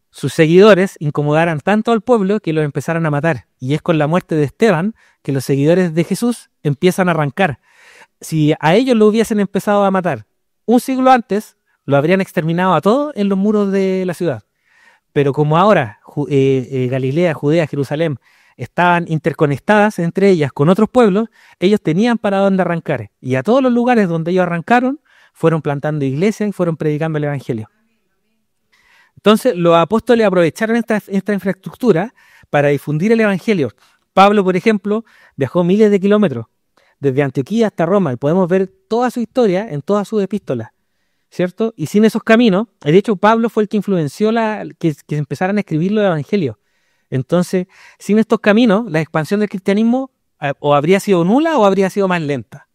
sus seguidores incomodaran tanto al pueblo que los empezaran a matar. Y es con la muerte de Esteban que los seguidores de Jesús empiezan a arrancar. Si a ellos lo hubiesen empezado a matar un siglo antes, lo habrían exterminado a todos en los muros de la ciudad. Pero como ahora Galilea, Judea, Jerusalén estaban interconectadas entre ellas con otros pueblos, ellos tenían para dónde arrancar. Y a todos los lugares donde ellos arrancaron, fueron plantando iglesias y fueron predicando el Evangelio. Entonces, los apóstoles aprovecharon esta infraestructura para difundir el Evangelio. Pablo, por ejemplo, viajó miles de kilómetros, desde Antioquía hasta Roma, y podemos ver toda su historia en todas sus epístolas, ¿cierto? Y sin esos caminos, de hecho, Pablo fue el que influenció que empezaran a escribir los evangelios. Entonces, sin estos caminos, la expansión del cristianismo o habría sido nula o habría sido más lenta.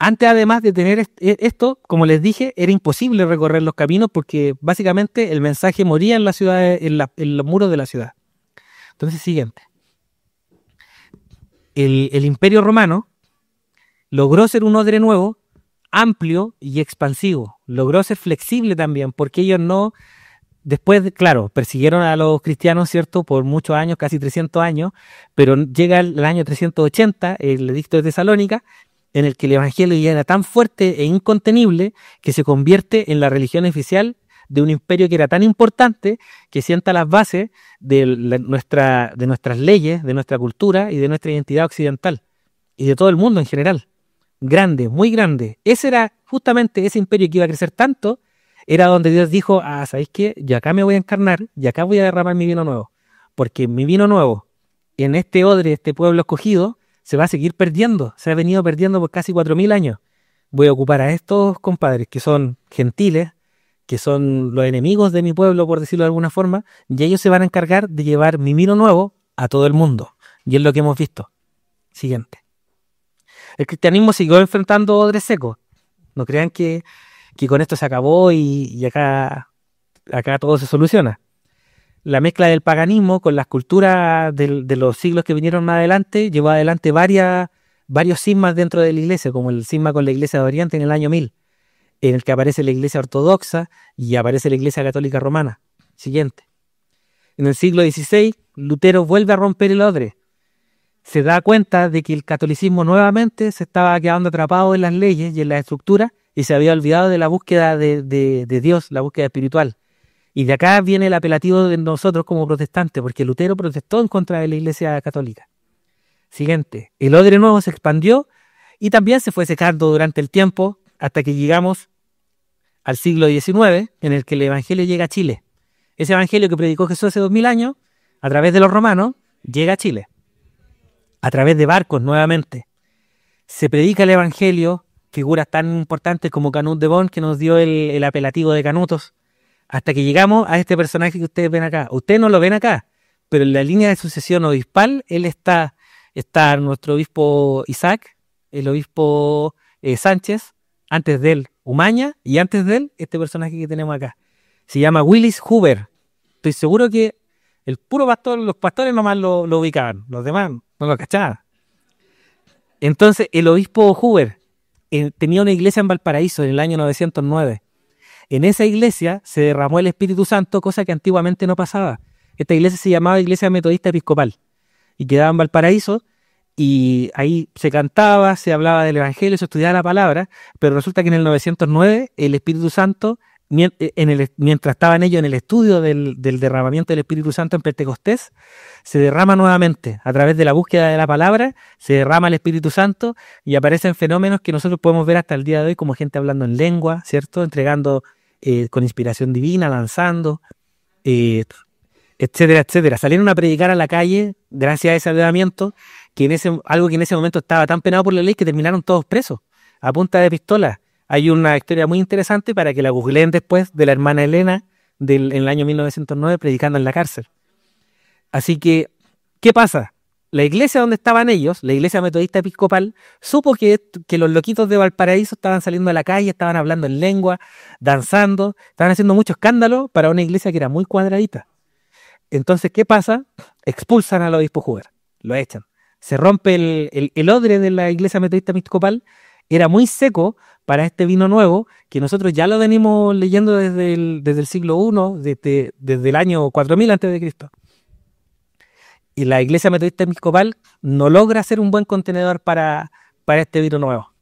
Antes, además de tener esto, como les dije, era imposible recorrer los caminos porque básicamente el mensaje moría en la ciudad, en los muros de la ciudad. Entonces, siguiente. El Imperio Romano logró ser un odre nuevo, amplio y expansivo. Logró ser flexible también, porque ellos no, después, claro, persiguieron a los cristianos, ¿cierto?, por muchos años, casi 300 años, pero llega el año 380, el edicto de Tesalónica, en el que el evangelio ya era tan fuerte e incontenible que se convierte en la religión oficial de un imperio que era tan importante que sienta las bases de nuestras leyes, de nuestra cultura y de nuestra identidad occidental y de todo el mundo en general. Grande, muy grande. Ese era justamente ese imperio que iba a crecer tanto, era donde Dios dijo, ¿sabéis qué? Yo acá me voy a encarnar y acá voy a derramar mi vino nuevo, porque mi vino nuevo en este odre, este pueblo escogido, se va a seguir perdiendo, se ha venido perdiendo por casi 4000 años. Voy a ocupar a estos compadres que son gentiles, que son los enemigos de mi pueblo, por decirlo de alguna forma, y ellos se van a encargar de llevar mi vino nuevo a todo el mundo. Y es lo que hemos visto. Siguiente. El cristianismo siguió enfrentando odres secos. No crean que con esto se acabó y acá todo se soluciona. La mezcla del paganismo con las culturas de los siglos que vinieron más adelante llevó adelante varios cismas dentro de la iglesia, como el cisma con la iglesia de Oriente en el año 1000, en el que aparece la iglesia ortodoxa y aparece la iglesia católica romana. Siguiente. En el siglo XVI, Lutero vuelve a romper el odre. Se da cuenta de que el catolicismo nuevamente se estaba quedando atrapado en las leyes y en las estructuras y se había olvidado de la búsqueda de Dios, la búsqueda espiritual. Y de acá viene el apelativo de nosotros como protestantes, porque Lutero protestó en contra de la iglesia católica. Siguiente. El odre nuevo se expandió y también se fue secando durante el tiempo hasta que llegamos al siglo XIX, en el que el evangelio llega a Chile. Ese evangelio que predicó Jesús hace 2000 años, a través de los romanos, llega a Chile. A través de barcos nuevamente. Se predica el evangelio, figuras tan importantes como Canut de Bon, que nos dio el apelativo de Canutos, hasta que llegamos a este personaje que ustedes ven acá. Ustedes no lo ven acá, pero en la línea de sucesión obispal, él está nuestro obispo Isaac, el obispo Sánchez, antes de él Umaña, y antes de él este personaje que tenemos acá. Se llama Willis Huber. Estoy seguro que el puro pastor, los pastores nomás lo ubicaban, los demás no lo cachaban. Entonces el obispo Huber tenía una iglesia en Valparaíso en el año 909. En esa iglesia se derramó el Espíritu Santo, cosa que antiguamente no pasaba. Esta iglesia se llamaba Iglesia Metodista Episcopal y quedaba en Valparaíso, y ahí se cantaba, se hablaba del Evangelio, se estudiaba la palabra, pero resulta que en el 909 el Espíritu Santo, mientras estaban ellos en el estudio del derramamiento del Espíritu Santo en Pentecostés, se derrama nuevamente. A través de la búsqueda de la palabra se derrama el Espíritu Santo y aparecen fenómenos que nosotros podemos ver hasta el día de hoy, como gente hablando en lengua, ¿cierto? Entregando con inspiración divina, lanzando, etcétera, etcétera. Salieron a predicar a la calle gracias a ese avivamiento, algo que en ese momento estaba tan penado por la ley que terminaron todos presos, a punta de pistola. Hay una historia muy interesante para que la googleen después, de la hermana Elena en el año 1909 predicando en la cárcel. Así que, ¿qué pasa? La iglesia donde estaban ellos, la iglesia metodista episcopal, supo que los loquitos de Valparaíso estaban saliendo a la calle, estaban hablando en lengua, danzando, estaban haciendo mucho escándalo para una iglesia que era muy cuadradita. Entonces, ¿qué pasa? Expulsan al obispo Huber, lo echan. Se rompe el odre de la iglesia metodista episcopal, era muy seco para este vino nuevo, que nosotros ya lo venimos leyendo desde el siglo I, desde el año 4000 antes de Cristo. Y la iglesia metodista episcopal no logra hacer un buen contenedor para este vino nuevo.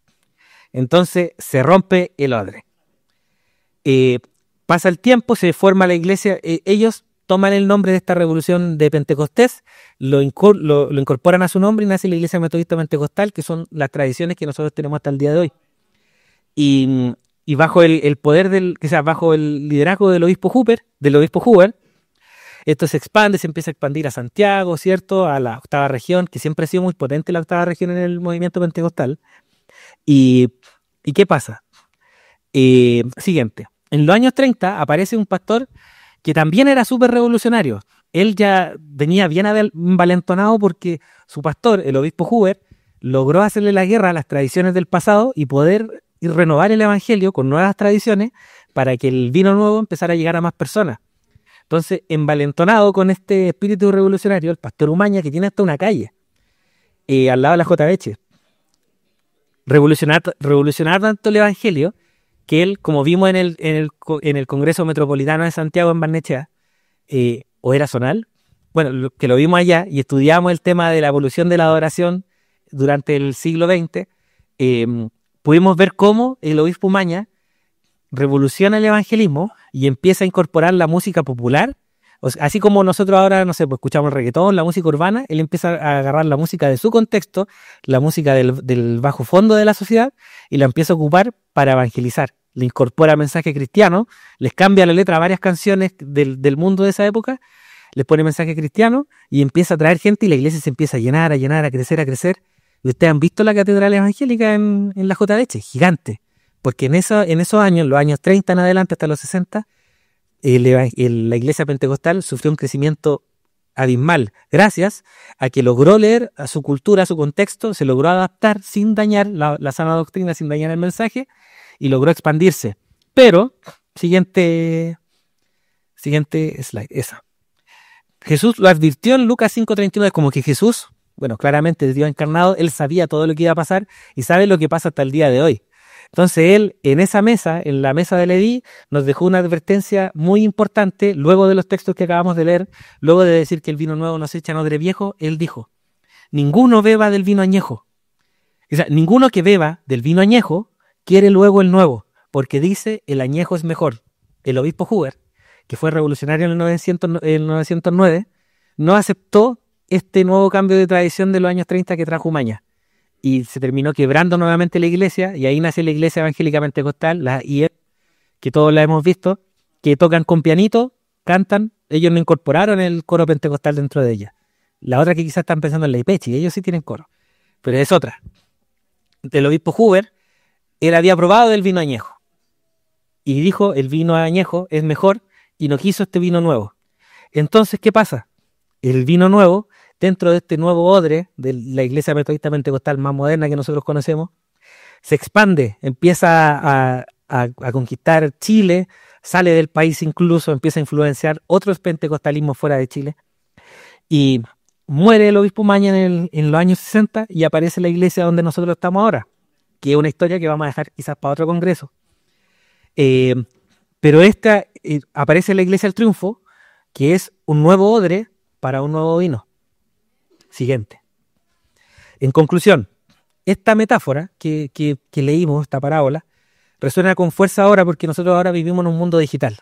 Entonces se rompe el odre. Pasa el tiempo, se forma la iglesia, ellos toman el nombre de esta revolución de Pentecostés, lo incorporan a su nombre y nace la iglesia metodista pentecostal, que son las tradiciones que nosotros tenemos hasta el día de hoy. Y bajo el poder bajo el liderazgo del obispo Huber, esto se expande, se empieza a expandir a Santiago, ¿cierto? A la octava región, que siempre ha sido muy potente la octava región en el movimiento pentecostal. ¿Y qué pasa? Siguiente. En los años 30 aparece un pastor que también era súper revolucionario. Él ya venía bien envalentonado porque su pastor, el obispo Huber, logró hacerle la guerra a las tradiciones del pasado y poder renovar el evangelio con nuevas tradiciones para que el vino nuevo empezara a llegar a más personas. Entonces, envalentonado con este espíritu revolucionario, el pastor Umaña, que tiene hasta una calle al lado de la JBH, revolucionar tanto el evangelio que él, como vimos en el Congreso Metropolitano de Santiago en Barnechea, o era zonal, bueno, que lo vimos allá y estudiamos el tema de la evolución de la adoración durante el siglo XX, pudimos ver cómo el obispo Umaña revoluciona el evangelismo y empieza a incorporar la música popular. O sea, así como nosotros ahora, no sé, pues escuchamos el reggaetón, la música urbana, él empieza a agarrar la música de su contexto, la música del bajo fondo de la sociedad, y la empieza a ocupar para evangelizar. Le incorpora mensaje cristiano, les cambia la letra a varias canciones del mundo de esa época, les pone mensaje cristiano y empieza a traer gente y la iglesia se empieza a llenar, a crecer, a crecer. Y ustedes han visto la catedral evangélica en la JBH, gigante. Porque en esos años, los años 30 en adelante hasta los 60, la iglesia pentecostal sufrió un crecimiento abismal, gracias a que logró leer a su cultura, a su contexto, se logró adaptar sin dañar la sana doctrina, sin dañar el mensaje, y logró expandirse. Pero, siguiente slide, esa. Jesús lo advirtió en Lucas 5:39, como que Jesús, bueno, claramente Dios encarnado, él sabía todo lo que iba a pasar y sabe lo que pasa hasta el día de hoy. Entonces él, en esa mesa, en la mesa de Leví, nos dejó una advertencia muy importante, luego de los textos que acabamos de leer, luego de decir que el vino nuevo no se echa en odre viejo, él dijo, ninguno beba del vino añejo. O sea, ninguno que beba del vino añejo quiere luego el nuevo, porque dice el añejo es mejor. El obispo Huber, que fue revolucionario en el 909, no aceptó este nuevo cambio de tradición de los años 30 que trajo Umaña. Y se terminó quebrando nuevamente la iglesia, y ahí nace la iglesia evangélica pentecostal, la IEP, que todos la hemos visto, que tocan con pianito, cantan, ellos no incorporaron el coro pentecostal dentro de ella. La otra que quizás están pensando en la IPECHI, ellos sí tienen coro, pero es otra. Del obispo Huber, él había probado el vino añejo, y dijo, el vino añejo es mejor, y no quiso este vino nuevo. Entonces, ¿qué pasa? El vino nuevo, dentro de este nuevo odre de la iglesia metodista pentecostal más moderna que nosotros conocemos, se expande, empieza a conquistar Chile, sale del país incluso, empieza a influenciar otros pentecostalismos fuera de Chile, y muere el obispo Umaña en los años 60 y aparece la iglesia donde nosotros estamos ahora, que es una historia que vamos a dejar quizás para otro congreso. Pero aparece la iglesia del triunfo, que es un nuevo odre para un nuevo vino. Siguiente. En conclusión, esta metáfora que leímos, esta parábola, resuena con fuerza ahora porque nosotros ahora vivimos en un mundo digital.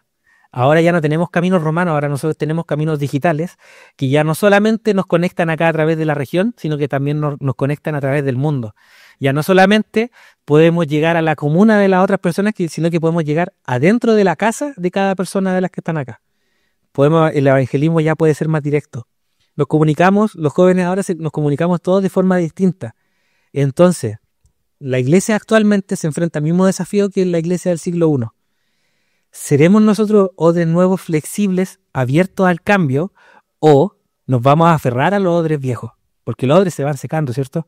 Ahora ya no tenemos caminos romanos, ahora nosotros tenemos caminos digitales que ya no solamente nos conectan acá a través de la región, sino que también nos conectan a través del mundo. Ya no solamente podemos llegar a la comuna de las otras personas, sino que podemos llegar adentro de la casa de cada persona de las que están acá. El evangelismo ya puede ser más directo. Nos comunicamos, los jóvenes ahora nos comunicamos todos de forma distinta. Entonces, la iglesia actualmente se enfrenta al mismo desafío que la iglesia del siglo I. ¿Seremos nosotros odres nuevos, flexibles, abiertos al cambio, o nos vamos a aferrar a los odres viejos? Porque los odres se van secando, ¿cierto?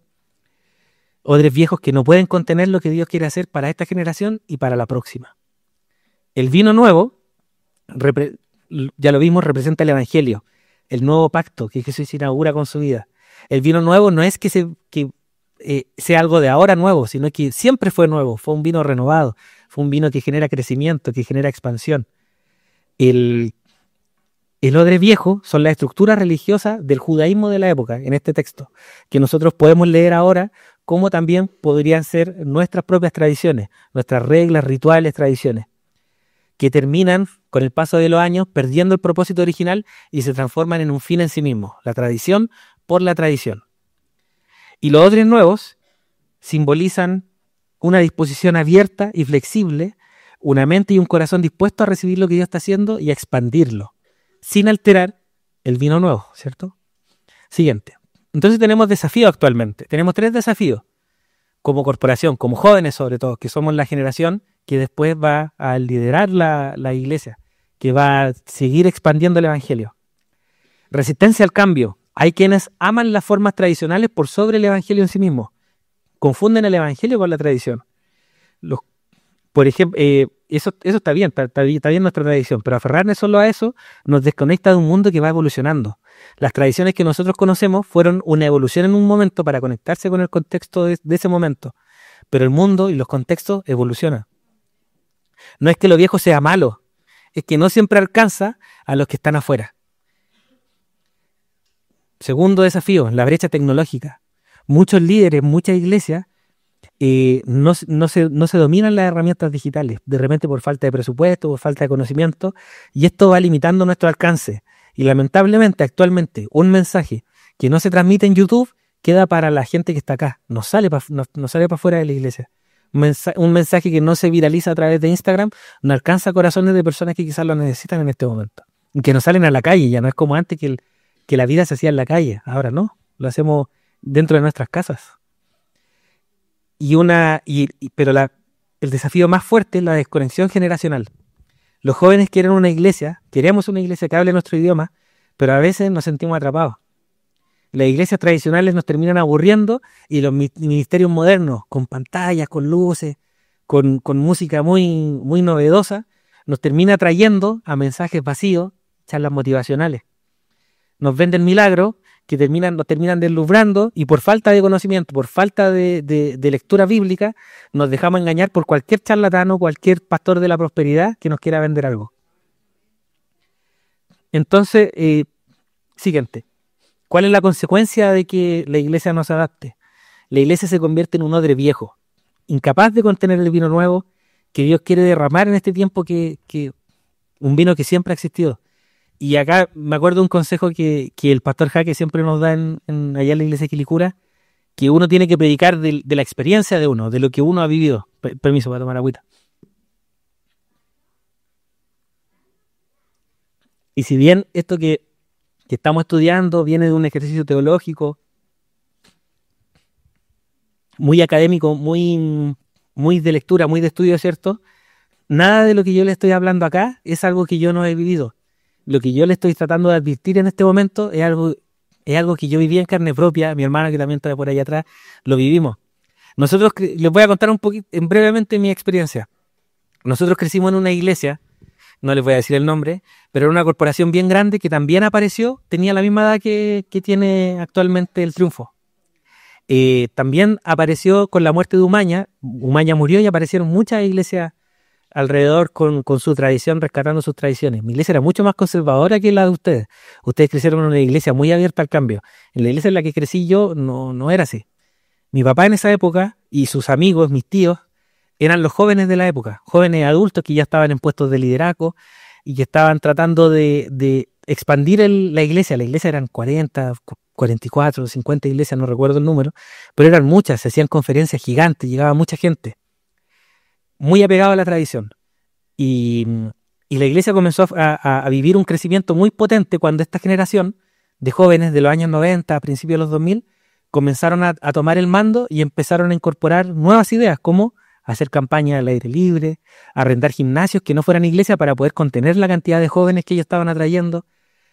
Odres viejos que no pueden contener lo que Dios quiere hacer para esta generación y para la próxima. El vino nuevo, ya lo vimos, representa el evangelio, el nuevo pacto que Jesús inaugura con su vida. El vino nuevo no es que sea algo de ahora nuevo, sino que siempre fue nuevo, fue un vino renovado, fue un vino que genera crecimiento, que genera expansión. El odre viejo son las estructuras religiosas del judaísmo de la época, en este texto, que nosotros podemos leer ahora, como también podrían ser nuestras propias tradiciones, nuestras reglas, rituales, tradiciones, que terminan con el paso de los años perdiendo el propósito original y se transforman en un fin en sí mismo, la tradición por la tradición. Y los odres nuevos simbolizan una disposición abierta y flexible, una mente y un corazón dispuestos a recibir lo que Dios está haciendo y a expandirlo, sin alterar el vino nuevo, ¿cierto? Siguiente. Entonces tenemos desafíos actualmente. Tenemos 3 desafíos como corporación, como jóvenes sobre todo, que somos la generación que después va a liderar la iglesia, que va a seguir expandiendo el evangelio. Resistencia al cambio. Hay quienes aman las formas tradicionales por sobre el evangelio en sí mismo. Confunden el evangelio con la tradición. Por ejemplo, eso está bien, está bien nuestra tradición, pero aferrarnos solo a eso nos desconecta de un mundo que va evolucionando. Las tradiciones que nosotros conocemos fueron una evolución en un momento para conectarse con el contexto de ese momento, pero el mundo y los contextos evolucionan. No es que lo viejo sea malo, es que no siempre alcanza a los que están afuera. Segundo desafío, la brecha tecnológica. Muchos líderes, muchas iglesias no se dominan las herramientas digitales, de repente por falta de presupuesto, por falta de conocimiento, y esto va limitando nuestro alcance. Y lamentablemente, actualmente, un mensaje que no se transmite en YouTube queda para la gente que está acá, no sale para fuera de la iglesia. Un mensaje que no se viraliza a través de Instagram no alcanza corazones de personas que quizás lo necesitan en este momento, que no salen a la calle. Ya no es como antes que la vida se hacía en la calle, ahora no, lo hacemos dentro de nuestras casas. Pero el desafío más fuerte es la desconexión generacional. Los jóvenes queremos una iglesia que hable nuestro idioma, pero a veces nos sentimos atrapados. Las iglesias tradicionales nos terminan aburriendo y los ministerios modernos, con pantallas, con luces, con música muy, muy novedosa, nos termina atrayendo a mensajes vacíos, charlas motivacionales. Nos venden milagros que nos terminan deslumbrando, y por falta de conocimiento, por falta de lectura bíblica, nos dejamos engañar por cualquier charlatán, cualquier pastor de la prosperidad que nos quiera vender algo. Entonces, siguiente. ¿Cuál es la consecuencia de que la iglesia no se adapte? La iglesia se convierte en un odre viejo, incapaz de contener el vino nuevo que Dios quiere derramar en este tiempo, un vino que siempre ha existido. Y acá me acuerdo un consejo que el pastor Jaque siempre nos da allá en la iglesia de Quilicura, que uno tiene que predicar de la experiencia de uno, de lo que uno ha vivido. Permiso para tomar agüita. Y si bien esto que estamos estudiando viene de un ejercicio teológico muy académico, muy, muy de lectura, muy de estudio, ¿cierto? Nada de lo que yo le estoy hablando acá es algo que yo no he vivido. Lo que yo le estoy tratando de advertir en este momento es algo que yo viví en carne propia. Mi hermano, que también está por ahí atrás, lo vivimos. Nosotros, les voy a contar un poquito, brevemente, mi experiencia. Nosotros crecimos en una iglesia, no les voy a decir el nombre, pero era una corporación bien grande que también apareció, tenía la misma edad que tiene actualmente el Triunfo. También apareció con la muerte de Umaña. Umaña murió y aparecieron muchas iglesias alrededor con su tradición, rescatando sus tradiciones. Mi iglesia era mucho más conservadora que la de ustedes. Ustedes crecieron en una iglesia muy abierta al cambio. En la iglesia en la que crecí yo no era así. Mi papá en esa época y sus amigos, mis tíos, eran los jóvenes de la época, jóvenes adultos que ya estaban en puestos de liderazgo y que estaban tratando de expandir la iglesia. La iglesia eran 40, 44, 50 iglesias, no recuerdo el número, pero eran muchas, se hacían conferencias gigantes, llegaba mucha gente, muy apegado a la tradición. Y la iglesia comenzó a vivir un crecimiento muy potente cuando esta generación de jóvenes de los años 90, a principios de los 2000, comenzaron a tomar el mando y empezaron a incorporar nuevas ideas, como hacer campañas al aire libre, arrendar gimnasios que no fueran iglesia para poder contener la cantidad de jóvenes que ellos estaban atrayendo,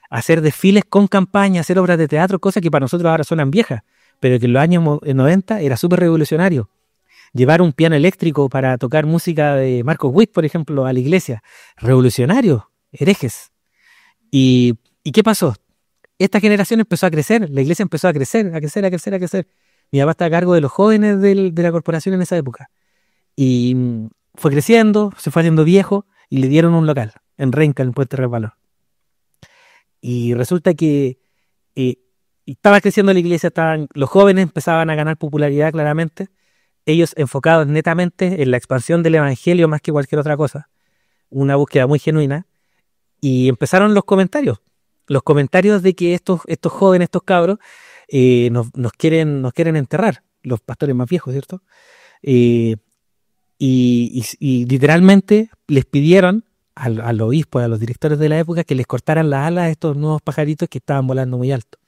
hacer desfiles con campaña, hacer obras de teatro, cosas que para nosotros ahora suenan viejas, pero que en los años 90 era súper revolucionario. Llevar un piano eléctrico para tocar música de Marcos Witt, por ejemplo, a la iglesia. Revolucionario, herejes. ¿Y qué pasó? esta generación empezó a crecer, la iglesia empezó a crecer, a crecer, a crecer, a crecer. Mi papá está a cargo de los jóvenes de la corporación en esa época. Y fue creciendo, se fue haciendo viejo y le dieron un local en Renca, en Puente Resbalón. Y resulta que estaba creciendo la iglesia, los jóvenes empezaban a ganar popularidad claramente, ellos enfocados netamente en la expansión del evangelio más que cualquier otra cosa, una búsqueda muy genuina, y empezaron los comentarios de que estos jóvenes, estos cabros, nos quieren enterrar, los pastores más viejos, ¿cierto? Y literalmente les pidieron al obispo, a los directores de la época, que les cortaran las alas a estos nuevos pajaritos que estaban volando muy alto.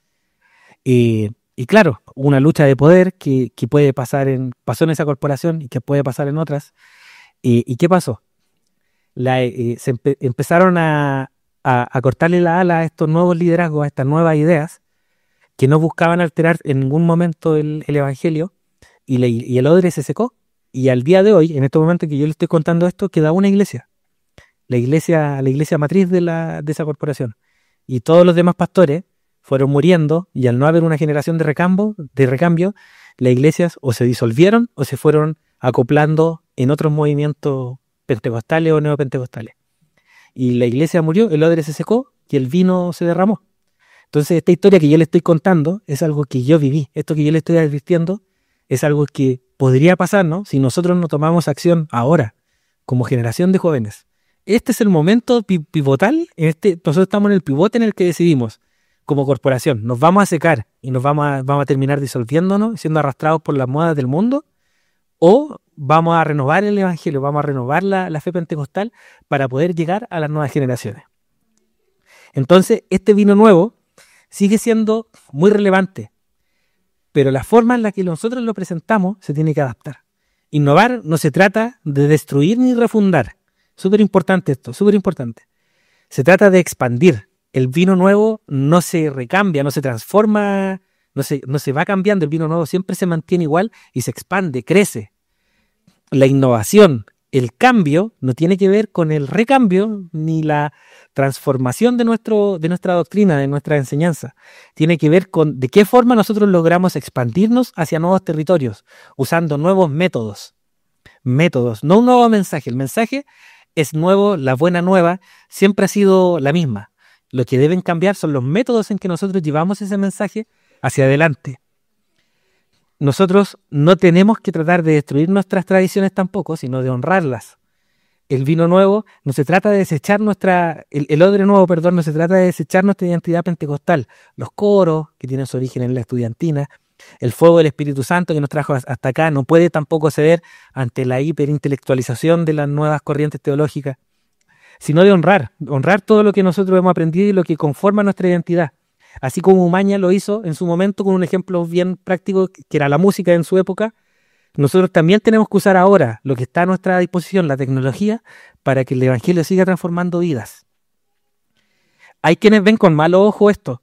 Y claro, una lucha de poder que puede pasó en esa corporación y que puede pasar en otras. ¿Y qué pasó? Empezaron a cortarle la ala a estos nuevos liderazgos, a estas nuevas ideas, que no buscaban alterar en ningún momento el evangelio, y el odre se secó. Y al día de hoy, en este momento que yo le estoy contando esto, queda una iglesia. La iglesia matriz de esa corporación. Y todos los demás pastores fueron muriendo, y al no haber una generación de recambio, las iglesias o se disolvieron o se fueron acoplando en otros movimientos pentecostales o neopentecostales. Y la iglesia murió, el odre se secó y el vino se derramó. Entonces esta historia que yo le estoy contando es algo que yo viví. Esto que yo le estoy advirtiendo es algo que podría pasarnos si nosotros no tomamos acción ahora, como generación de jóvenes. Este es el momento pivotal, nosotros estamos en el pivote en el que decidimos, como corporación, ¿nos vamos a secar y vamos a terminar disolviéndonos, siendo arrastrados por las modas del mundo? ¿O vamos a renovar el evangelio, vamos a renovar la fe pentecostal para poder llegar a las nuevas generaciones? Entonces, este vino nuevo sigue siendo muy relevante, pero la forma en la que nosotros lo presentamos se tiene que adaptar. Innovar no se trata de destruir ni refundar. Súper importante esto, súper importante. Se trata de expandir. El vino nuevo no se recambia, no se transforma, no se va cambiando. El vino nuevo siempre se mantiene igual y se expande, crece. La innovación, el cambio, no tiene que ver con el recambio ni la transformación de nuestra doctrina, de nuestra enseñanza. Tiene que ver con de qué forma nosotros logramos expandirnos hacia nuevos territorios, usando nuevos métodos. No un nuevo mensaje. El mensaje es nuevo, la buena nueva siempre ha sido la misma. Lo que deben cambiar son los métodos en que nosotros llevamos ese mensaje hacia adelante. Nosotros no tenemos que tratar de destruir nuestras tradiciones tampoco, sino de honrarlas. El vino nuevo no se trata de desechar el odre nuevo, perdón, no se trata de desechar nuestra identidad pentecostal. Los coros, que tienen su origen en la estudiantina, el fuego del Espíritu Santo que nos trajo hasta acá, no puede tampoco ceder ante la hiperintelectualización de las nuevas corrientes teológicas, sino de honrar todo lo que nosotros hemos aprendido y lo que conforma nuestra identidad. Así como Umaña lo hizo en su momento con un ejemplo bien práctico que era la música en su época, nosotros también tenemos que usar ahora lo que está a nuestra disposición, la tecnología, para que el evangelio siga transformando vidas. Hay quienes ven con malo ojo esto,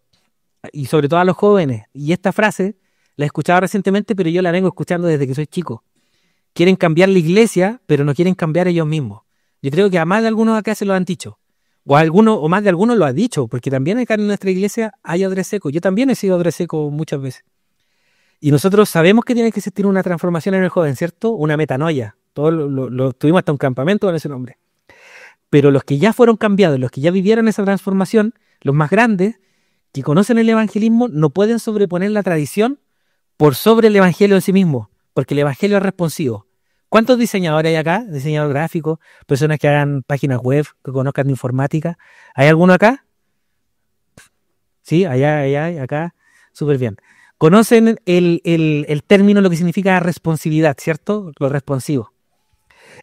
y sobre todo a los jóvenes, y esta frase la he escuchado recientemente, pero yo la vengo escuchando desde que soy chico. Quieren cambiar la iglesia, pero no quieren cambiar ellos mismos. Yo creo que a más de algunos acá se lo han dicho. O más de algunos lo han dicho, porque también acá en nuestra iglesia hay odre seco. Yo también he sido odre seco muchas veces. Y nosotros sabemos que tiene que existir una transformación en el joven, ¿cierto? Una metanoia. Todos lo tuvimos hasta un campamento con ese nombre. Pero los que ya fueron cambiados, los que ya vivieron esa transformación, los más grandes, que conocen el evangelismo, no pueden sobreponer la tradición por sobre el evangelio en sí mismo, porque el evangelio es responsivo. ¿Cuántos diseñadores hay acá? Diseñadores gráficos, personas que hagan páginas web, que conozcan de informática. ¿Hay alguno acá? Sí, allá, acá. Súper bien. Conocen el término, lo que significa responsividad, ¿cierto? Lo responsivo.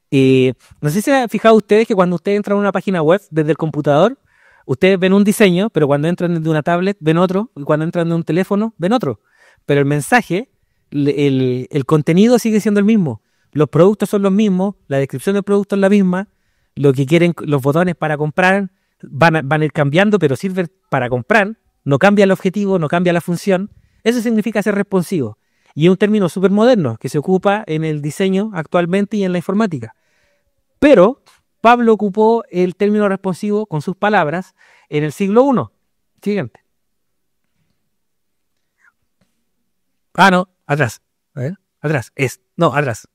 No sé si se han fijado ustedes que cuando ustedes entran a una página web desde el computador, ustedes ven un diseño, pero cuando entran desde una tablet ven otro, y cuando entran de un teléfono ven otro. Pero el mensaje, el contenido sigue siendo el mismo. Los productos son los mismos, la descripción del producto es la misma, lo que quieren, los botones para comprar van a ir cambiando, pero sirven para comprar, no cambia el objetivo, no cambia la función. Eso significa ser responsivo. Y es un término súper moderno que se ocupa en el diseño actualmente y en la informática. Pero Pablo ocupó el término responsivo con sus palabras en el siglo I. Siguiente. Ah, no, atrás. A ver, atrás. No, atrás.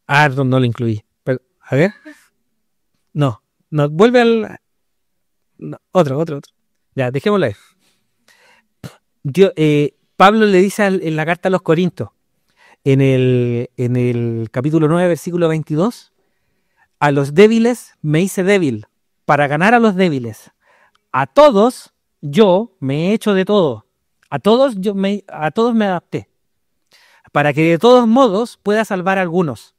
Ah, no lo incluí. Pero, a ver. No, no, vuelve al... no, otro. Ya, dejémoslo ahí. Pablo le dice en la carta a los Corintios, en el capítulo 9, versículo 22, a los débiles me hice débil para ganar a los débiles. A todos yo me he hecho de todo. A todos me adapté. Para que de todos modos pueda salvar a algunos.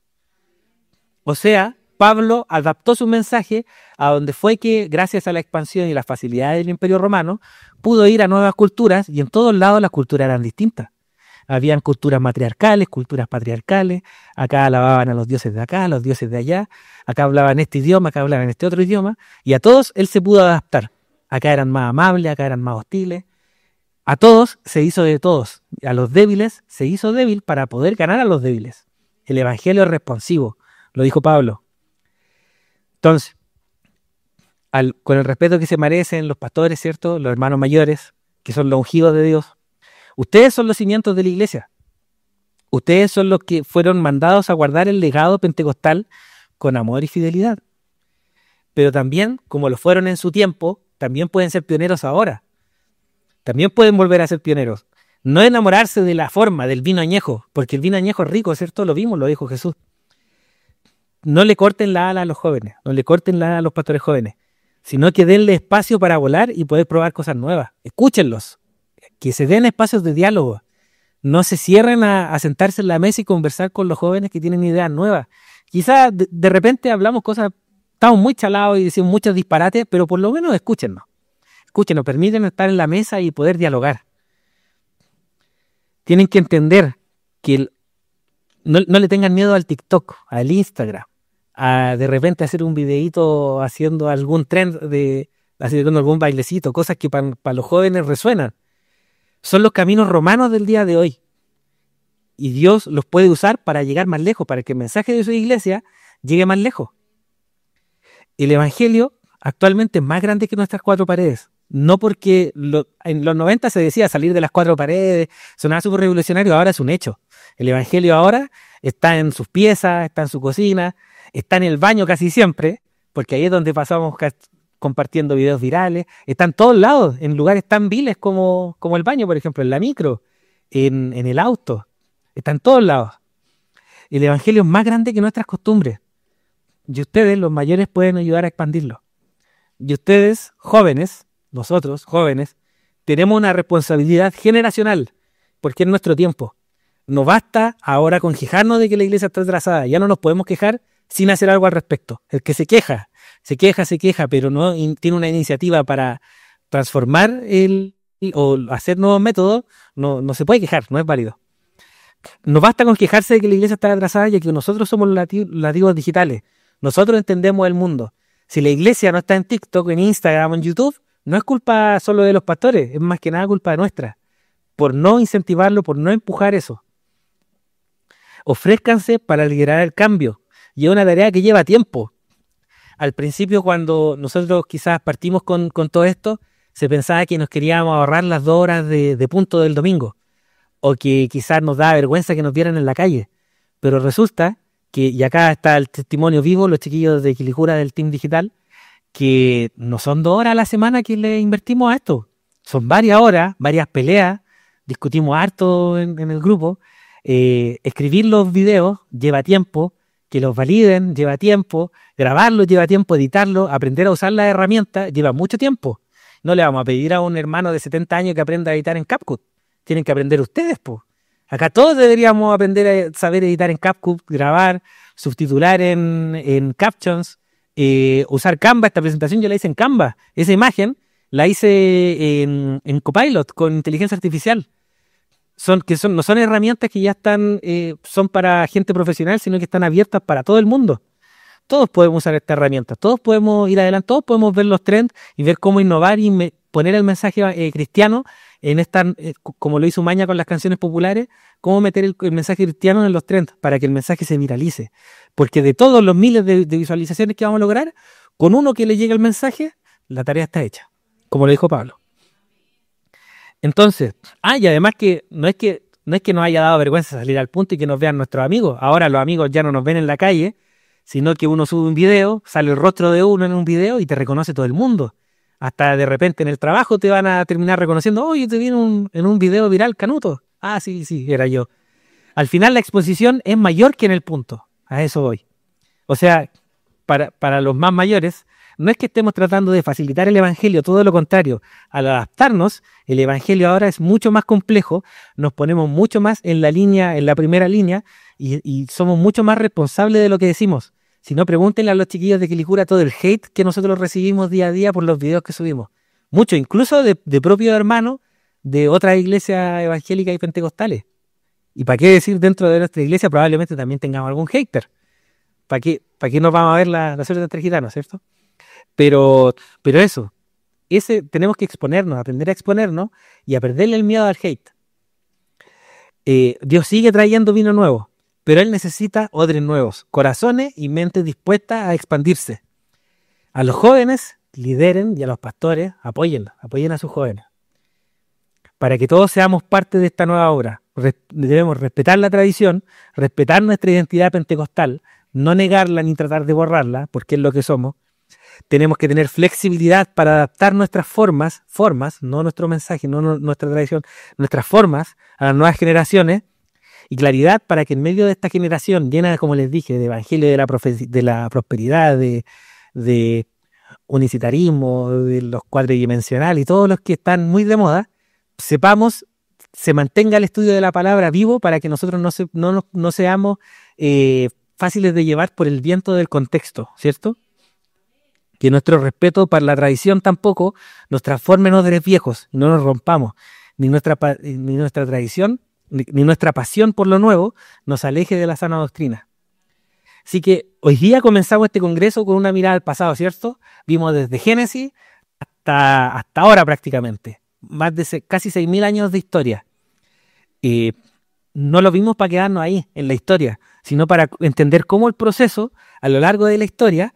O sea, Pablo adaptó su mensaje a donde fue que, gracias a la expansión y las facilidades del Imperio Romano, pudo ir a nuevas culturas y en todos lados las culturas eran distintas. Habían culturas matriarcales, culturas patriarcales, acá alababan a los dioses de acá, a los dioses de allá, acá hablaban este idioma, acá hablaban este otro idioma, y a todos él se pudo adaptar. Acá eran más amables, acá eran más hostiles. A todos se hizo de todos. A los débiles se hizo débil para poder ganar a los débiles. El evangelio es responsivo, lo dijo Pablo. Entonces, con el respeto que se merecen los pastores, ¿cierto? Los hermanos mayores, que son los ungidos de Dios. Ustedes son los cimientos de la iglesia. Ustedes son los que fueron mandados a guardar el legado pentecostal con amor y fidelidad. Pero también, como lo fueron en su tiempo, también pueden ser pioneros ahora. También pueden volver a ser pioneros. No enamorarse de la forma del vino añejo, porque el vino añejo es rico, ¿cierto? Lo vimos, lo dijo Jesús. No le corten la ala a los jóvenes, no le corten la ala a los pastores jóvenes, sino que denle espacio para volar y poder probar cosas nuevas. Escúchenlos, que se den espacios de diálogo. No se cierren a sentarse en la mesa y conversar con los jóvenes que tienen ideas nuevas. Quizás de repente hablamos cosas, estamos muy chalados y decimos muchos disparates, pero por lo menos escúchennos. Escúchenos, permiten estar en la mesa y poder dialogar. Tienen que entender que no le tengan miedo al TikTok, al Instagram, a de repente hacer un videíto haciendo algún trend, haciendo algún bailecito, cosas que para los jóvenes resuenan. Son los caminos romanos del día de hoy. Y Dios los puede usar para llegar más lejos, para que el mensaje de su iglesia llegue más lejos. El evangelio actualmente es más grande que nuestras cuatro paredes. No porque en los 90 se decía salir de las cuatro paredes, sonaba súper revolucionario, ahora es un hecho. El evangelio ahora está en sus piezas, está en su cocina, está en el baño casi siempre, porque ahí es donde pasamos compartiendo videos virales, está en todos lados, en lugares tan viles como el baño, por ejemplo, en la micro, en el auto, está en todos lados. El evangelio es más grande que nuestras costumbres y ustedes, los mayores, pueden ayudar a expandirlo. Y ustedes, jóvenes, nosotros, jóvenes, tenemos una responsabilidad generacional, porque es nuestro tiempo. No basta ahora con quejarnos de que la iglesia está atrasada, ya no nos podemos quejar sin hacer algo al respecto. El que se queja, pero no tiene una iniciativa para transformar o hacer nuevos métodos, no se puede quejar, no es válido. No basta con quejarse de que la iglesia está atrasada, ya que nosotros somos los nativos digitales. Nosotros entendemos el mundo. Si la iglesia no está en TikTok, en Instagram o en YouTube, no es culpa solo de los pastores, es más que nada culpa nuestra, por no incentivarlo, por no empujar eso. Ofrézcanse para liderar el cambio, y es una tarea que lleva tiempo. Al principio, cuando nosotros quizás partimos con todo esto, se pensaba que nos queríamos ahorrar las 2 horas de punto del domingo, o que quizás nos da vergüenza que nos vieran en la calle, pero resulta que, y acá está el testimonio vivo, los chiquillos de Quilicura del Team Digital, que no son 2 horas a la semana que le invertimos a esto, son varias horas, varias peleas, discutimos harto en el grupo. Escribir los videos lleva tiempo, que los validen lleva tiempo, grabarlos lleva tiempo, editarlos, aprender a usar las herramientas lleva mucho tiempo. No le vamos a pedir a un hermano de 70 años que aprenda a editar en CapCut, tienen que aprender ustedes, pues. Acá todos deberíamos aprender a saber editar en CapCut, grabar, subtitular en Captions, usar Canva. Esta presentación yo la hice en Canva. Esa imagen la hice en Copilot con inteligencia artificial. No son herramientas que ya están, son para gente profesional, sino que están abiertas para todo el mundo. Todos podemos usar estas herramientas, todos podemos ir adelante, todos podemos ver los trends y ver cómo innovar y poner el mensaje cristiano en como lo hizo Maña con las canciones populares, cómo meter el mensaje cristiano en los trends para que el mensaje se viralice. Porque de todos los miles de visualizaciones que vamos a lograr, con uno que le llegue el mensaje, la tarea está hecha, como lo dijo Pablo. Entonces, y además que no es que no es que nos haya dado vergüenza salir al punto y que nos vean nuestros amigos. Ahora los amigos ya no nos ven en la calle, sino que uno sube un video, sale el rostro de uno en un video y te reconoce todo el mundo. Hasta de repente en el trabajo te van a terminar reconociendo, oye, te vi en un video viral, Canuto. Ah, sí, sí, era yo. Al final la exposición es mayor que en el punto. A eso voy. O sea, para los más mayores, no es que estemos tratando de facilitar el Evangelio, todo lo contrario. Al adaptarnos, el Evangelio ahora es mucho más complejo, nos ponemos mucho más en la línea, en la primera línea, y somos mucho más responsables de lo que decimos. Si no, pregúntenle a los chiquillos de Quilicura todo el hate que nosotros recibimos día a día por los videos que subimos. Mucho, incluso de propios hermanos de otras iglesias evangélicas y pentecostales. Y para qué decir, dentro de nuestra iglesia probablemente también tengamos algún hater. ¿Para qué nos vamos a ver la suerte entre gitanos, cierto? Pero eso, tenemos que exponernos, aprender a exponernos y a perderle el miedo al hate. Dios sigue trayendo vino nuevo, pero Él necesita odres nuevos, corazones y mentes dispuestas a expandirse. A los jóvenes, lideren, y a los pastores, apoyen a sus jóvenes. Para que todos seamos parte de esta nueva obra, debemos respetar la tradición, respetar nuestra identidad pentecostal, no negarla ni tratar de borrarla, porque es lo que somos. Tenemos que tener flexibilidad para adaptar nuestras formas, no nuestro mensaje, no nuestra tradición, nuestras formas a las nuevas generaciones, y claridad para que en medio de esta generación llena, como les dije, de evangelio de la prosperidad, de unicitarismo, de los cuadridimensionales y todos los que están muy de moda, se mantenga el estudio de la palabra vivo para que nosotros no seamos fáciles de llevar por el viento del contexto, ¿cierto? Que nuestro respeto para la tradición tampoco nos transforme en odres viejos, no nos rompamos, ni nuestra tradición, ni nuestra pasión por lo nuevo nos aleje de la sana doctrina. Así que hoy día comenzamos este congreso con una mirada al pasado, ¿cierto? Vimos desde Génesis hasta ahora prácticamente, más de casi 6.000 años de historia. No lo vimos para quedarnos ahí en la historia, sino para entender cómo el proceso a lo largo de la historia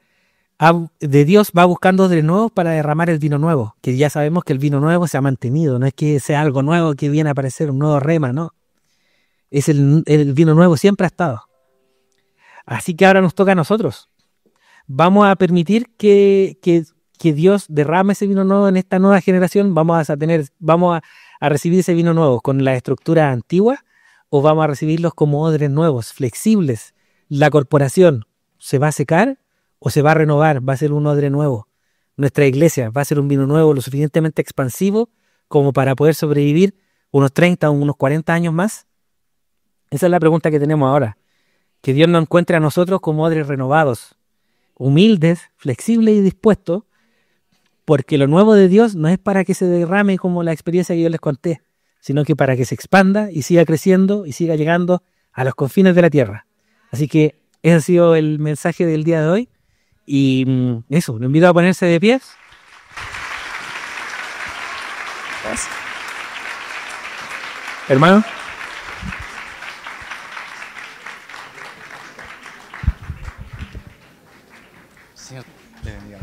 de Dios va buscando odres nuevos para derramar el vino nuevo, que ya sabemos que el vino nuevo se ha mantenido, no es que sea algo nuevo que viene a aparecer, un nuevo rema, no. El vino nuevo siempre ha estado. Así que ahora nos toca a nosotros. Vamos a permitir que Dios derrame ese vino nuevo en esta nueva generación. Vamos a recibir ese vino nuevo con la estructura antigua, o vamos a recibirlos como odres nuevos, flexibles. La corporación se va a secar o se va a renovar, va a ser un odre nuevo. Nuestra iglesia va a ser un vino nuevo lo suficientemente expansivo como para poder sobrevivir unos 30 o unos 40 años más. Esa es la pregunta que tenemos ahora. Que Dios nos encuentre a nosotros como odres renovados, humildes, flexibles y dispuestos, porque lo nuevo de Dios no es para que se derrame como la experiencia que yo les conté, sino que para que se expanda y siga creciendo y siga llegando a los confines de la tierra. Así que ese ha sido el mensaje del día de hoy. Y eso, lo invito a ponerse de pies. Gracias. Hermano. Señor, te bendiga.